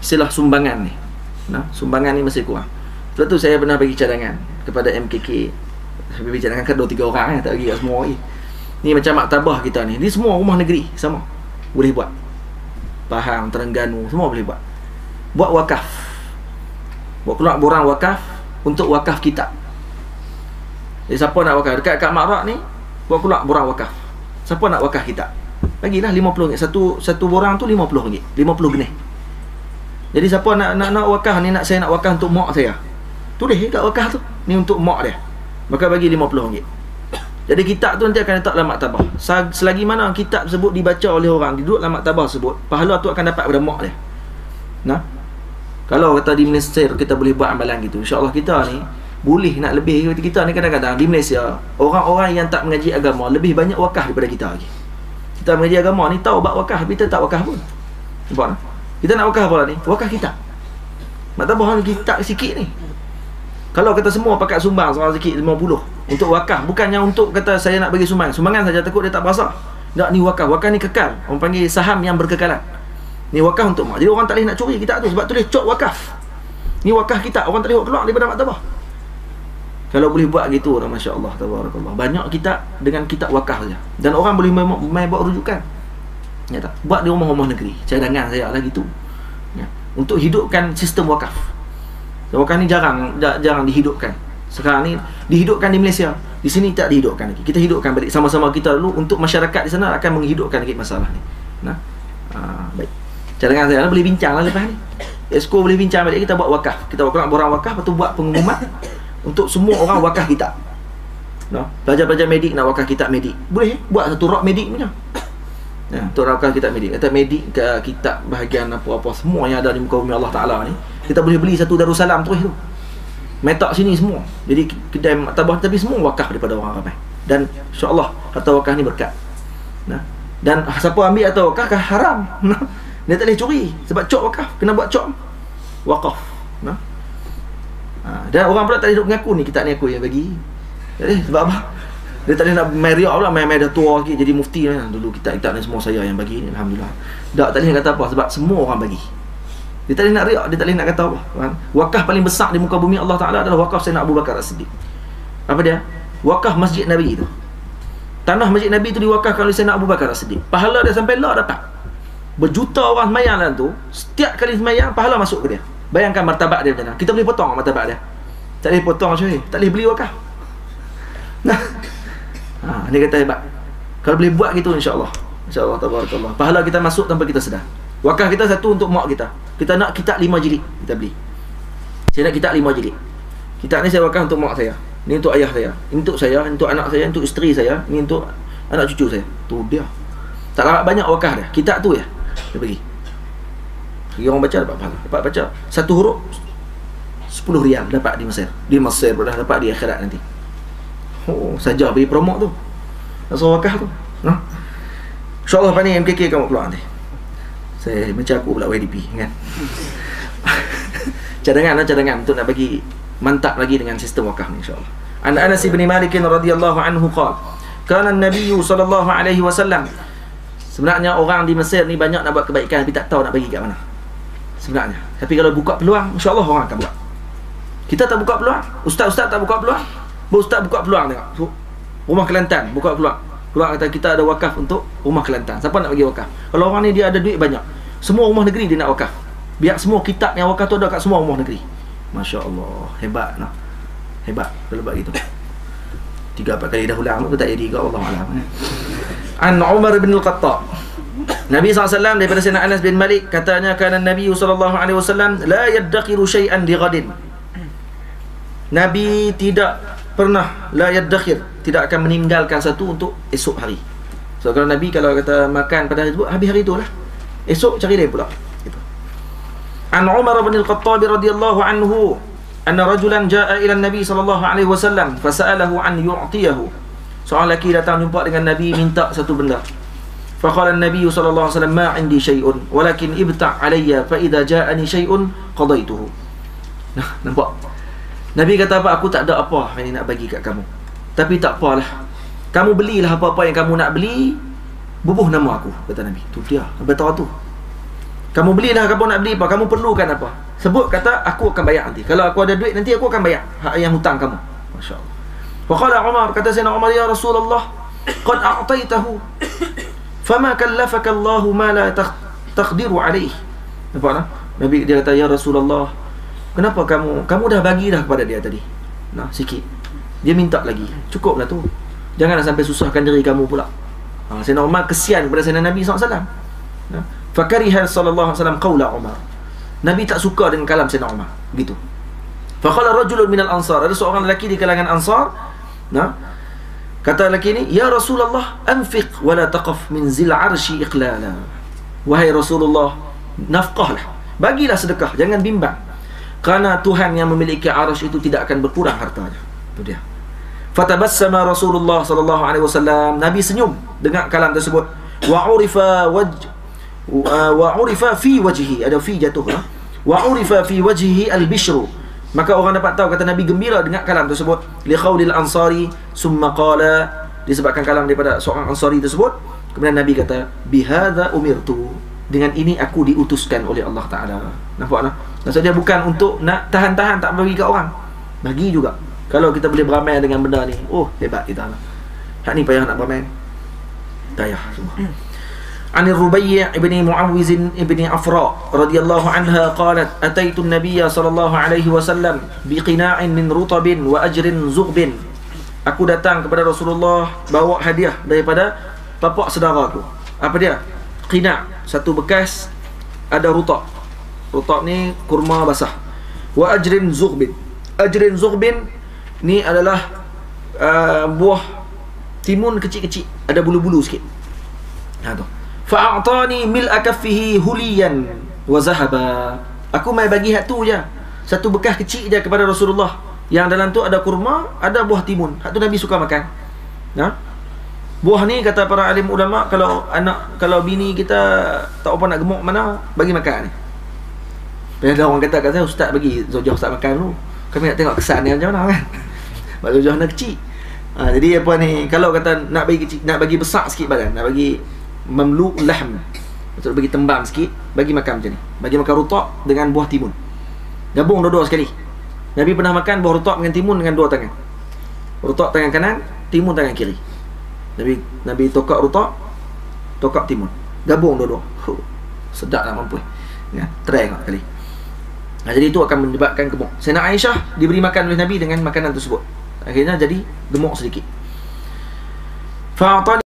istilah sumbangan ni. Sumbangan ni masih kurang. Sebab tu saya pernah bagi cadangan kepada MKK. Saya bagi cadangan kan 2-3 orang tak bagi kat semua lagi. Ni macam maktabah kita ni. Ni semua rumah negeri sama. Boleh buat. Pahang, Terengganu, semua boleh buat. Buat wakaf. Buat keluar borang wakaf untuk wakaf kitab. Jadi siapa nak wakaf dekat Mak Rak ni, buat keluar borang wakaf. Siapa nak wakaf kitab, bagilah RM50. Satu borang tu RM50. 50 genih. Jadi siapa nak wakaf ni, saya nak wakaf untuk mak saya, tulis kat wakaf tu, ni untuk mak dia, maka bagi RM50. Jadi kitab tu nanti akan letak dalam maktabah. Selagi mana kitab tersebut dibaca oleh orang, duduk dalam maktabah tersebut, pahala tu akan dapat pada mak dia. Kalau kata di Malaysia kita boleh buat amalan gitu, insya-Allah kita ni boleh nak lebih. Kita ni kadang-kadang di Malaysia, orang-orang yang tak mengaji agama lebih banyak wakaf daripada kita lagi. Kita mengaji agama ni tahu bab wakaf, tapi kita tak wakaf pun. Nampak tak? Kita nak wakaf apa ni? Wakaf kita. Maktabah ni kita sikit ni. Kalau kata semua pakat sumbang seorang sikit 50 untuk wakaf, bukannya untuk kata saya nak bagi sumbangan saja, takut dia tak berasa. Tak, ni wakaf. Wakaf ni kekal. Orang panggil saham yang berkekalan. Ni wakaf untuk mak. Jadi orang tak boleh nak curi kita tu, sebab tulis cok wakaf. Ni wakaf kita. Orang tak boleh keluar daripada maktabah. Kalau boleh buat gitu, masya-Allah, tabarakallah. Banyak kita dengan kitab wakaf saja. Dan orang boleh main buat rujukan. Ya tak? Buat di rumah-rumah negeri. Cadangan saya lah gitu. Ya. Untuk hidupkan sistem wakaf. Wakaf ni jarang dihidupkan. Sekarang ni dihidupkan di Malaysia. Di sini tak dihidupkan lagi. Kita hidupkan balik sama-sama kita dulu. Untuk masyarakat di sana akan menghidupkan lagi masalah ni. Nah, baik. Cadangan saya lah, boleh bincang lah lepas ni. Esko boleh bincang balik, kita buat wakaf. Kita nak borang wakaf, lepas tu buat pengumuman untuk semua orang wakaf kitab. Nah, pelajar-pelajar medik nak wakaf kitab medik. Boleh buat satu rak medik punya. Ya, untuk wakaf kitab medik. Kata medik ke kitab bahagian apa-apa semua yang ada di muka bumi Allah Taala ni. Kita boleh beli satu Darussalam terus tu. Metak sini semua. Jadi kedai maktabah tapi semua wakaf daripada orang ramai. Dan insya-Allah harta wakaf ni berkat. Nah. Dan siapa ambil harta wakaf kan haram. Nah. Dia tak boleh curi sebab cok wakaf, kena buat cok wakaf. Nah. Dan orang pula tak boleh mengaku ni kitab ni aku yang bagi. Jadi sebab apa? Dia tak boleh nak main riak pula, main dah tua sikit jadi mufti kan. Dulu kitab-kitab ni semua saya yang bagi ni, alhamdulillah. Tak boleh nak kata apa sebab semua orang bagi. Dia tak boleh nak riak, dia tak boleh nak kata apa kan? Wakaf paling besar di muka bumi Allah Ta'ala adalah wakaf Sayyidina Abu Bakar As-Siddiq. Apa dia? Wakaf Masjid Nabi tu. Tanah Masjid Nabi tu diwakafkan oleh Sayyidina Abu Bakar As-Siddiq. Pahala dia sampai lah dapat. Berjuta orang semayang dalam tu. Setiap kali semayang, pahala masuk ke dia. Bayangkan martabat dia macam mana. Kita boleh potong martabat dia. Tak boleh potong cuy. Tak boleh beli wakaf. Nah. Dia kata hebat. Kalau boleh buat gitu insya-Allah. Insya-Allah tabarakallah. Pahala kita masuk tanpa kita sedar. Wakaf kita satu untuk mak kita. Kita nak kitab 5 jilid, kita beli. Saya nak kitab 5 jilid. Kitab ni saya wakaf untuk mak saya. Ni untuk ayah saya. Ini untuk saya, untuk anak saya, untuk isteri saya, ni untuk anak cucu saya. Tu dia. Tak larat banyak wakaf dia. Kitab tu ya. Dia bagi. Bagi orang baca dapat pahala. Dapat baca satu huruf 10 rial dapat di Mesir. Di Mesir dah dapat di akhirat nanti. Oh, saja bagi promo tu. Asal wakaf tu. Nah. InsyaAllah lepas ni MKK kamu keluar nanti. Saya macam aku pula YDP kan. cadangan untuk nak bagi mantap lagi dengan sistem wakaf ni insya-Allah. An Anas bin Malik radhiyallahu anhu qala kana an-nabiy sallallahu alaihi wasallam. Sebenarnya orang di Mesir ni banyak nak buat kebaikan tapi tak tahu nak bagi kat mana. Sebenarnya. Tapi kalau buka peluang insya-Allah orang akan buat. Kita tak buka peluang, ustaz-ustaz tak buka peluang. Ustaz buka peluang tengok. Rumah Kelantan buka peluang. Keluar kata kita ada wakaf untuk rumah Kelantan. Siapa nak bagi wakaf? Kalau orang ni dia ada duit banyak, semua rumah negeri dia nak wakaf. Biar semua kitab yang wakaf tu ada kat semua rumah negeri. Masya-Allah, hebat nah. Hebat kalau buat gitu. 3-4 kali dah ulang tu tak jadi ke Allah alam. An Umar bin Al-Khattab. Nabi SAW daripada Sayyidina Anas bin Malik katanya kana Nabi SAW la yaddakhiru syai'an li ghadin. Nabi tidak pernah la yaddakhir, tidak akan meninggalkan satu untuk esok hari. So kalau Nabi kalau kata makan pada hari itu, habis hari itulah. Esok cari lain pula. Gitu. An Umar bin Al-Khattab radhiyallahu anhu anna rajulan jaa ila Nabi sallallahu alaihi wasallam fasa'alahu an yu'tiyahu. Seorang lelaki datang jumpa dengan Nabi minta satu benda. Faqala an-nabiy sallallahu alaihi wasallam ma 'indi syai'un walakin ibta' alayya fa idza ja'ani syai'un qadaituhu. Nah, nampak? Nabi kata apa? Aku tak ada apa yang nak bagi kat kamu. Tapi tak apalah. Kamu belilah apa-apa yang kamu nak beli. Bubuh nama aku, kata Nabi. Tu dia. Betul tu. Kamu belilah kamu nak beli apa. Kamu perlukan apa. Sebut kata aku akan bayar nanti. Kalau aku ada duit nanti aku akan bayar hak yang hutang kamu. Masya-Allah. Wa qala Umar, kata Sayyidina Umar, ya Rasulullah, qad a'taitahu. Fama kallafaka Allah ma la taqdiru alayhi. Nampak tak? Nabi dia kata, ya Rasulullah, kenapa kamu dah bagi dah kepada dia tadi? Nah, sikit. Dia minta lagi. Cukuplah tu. Janganlah sampai susahkan diri kamu pula. Sayyidina Umar kesian kepada Sayyidina Nabi SAW. Nah, fakariha sallallahu alaihi wasallam qaula Umar. Nabi tak suka dengan kalam Sayyidina Umar. Begitu. Faqala rajulun minal ansar. Ada seorang lelaki di kalangan Ansar. Nah, kata lelaki ni, ya Rasulullah, anfiq wa la taqaf min zil arshi iqlala. Wahai Rasulullah, nafkahlah. Bagilah sedekah, jangan bimbang. Kerana Tuhan yang memiliki arasy itu tidak akan berkurang hartanya. Itu dia. Fatabassama Rasulullah sallallahu alaihi wasallam, Nabi senyum dengar kalam tersebut. Wa urifa fi wajhihi, ada fi jatuh lah. Wa urifa fi wajhihi al-bishru, maka orang dapat tahu kata Nabi gembira dengar kalam tersebut. Li qaulil ansari summa qala, disebabkan kalam daripada seorang ansari tersebut, kemudian Nabi kata bihadza umirtu, dengan ini aku diutuskan oleh Allah Taala. Nampak tak? Maksud dia bukan untuk nak tahan-tahan tak bagi kat orang, bagi juga. Kalau kita boleh beramal dengan benda ni, oh hebat kita lah. Hak ni payah nak beramal, payah semua. An Rubai' ibni Muawwiz ibni Afra radhiyallahu anha qalat ataitu an-nabiy sallallahu alaihi wasallam biqina'in min rutabin wa ajrin zughbin. Aku datang kepada Rasulullah bawa hadiah daripada bapak saudaraku. Apa dia? Qina', satu bekas ada rutab. Rutab ni kurma basah. Wa ajrin zughbin. Ajrin zughbin ni adalah buah timun kecil-kecil, ada bulu-bulu sikit. Ha tu. Fa'atani mil'a kaffihi huliyan wa zahaba. Aku mai bagi hak tu je. Satu bekas kecil je kepada Rasulullah. Yang dalam tu ada kurma, ada buah timun. Hak tu Nabi suka makan. Ha? Buah ni kata para alim ulama, kalau bini kita tak apa nak gemuk mana, bagi makan ni. Ada orang kata ustaz bagi zaujah ustaz makan dulu. Kami nak tengok kesan dia macam mana kan. Sebab zaujah nak kecil. Jadi apa ni, kalau kata nak bagi kecil, nak bagi besar sikit badan, nak bagi mamlu' lahm, maksud bagi tembam sikit, bagi makan macam ni. Bagi makan rutab dengan buah timun. Gabung dua-dua sekali. Nabi pernah makan buah rutab dengan timun dengan dua tangan. Rutab tangan kanan, timun tangan kiri. Nabi tokak rutab, tokak timun. Gabung dua-dua. Sedap lah mampu. Ya, try tengok kali. Jadi itu akan menyebabkan gemuk. Sayyidina Aisyah diberi makan oleh Nabi dengan makanan tersebut. Akhirnya jadi gemuk sedikit. Fa'atani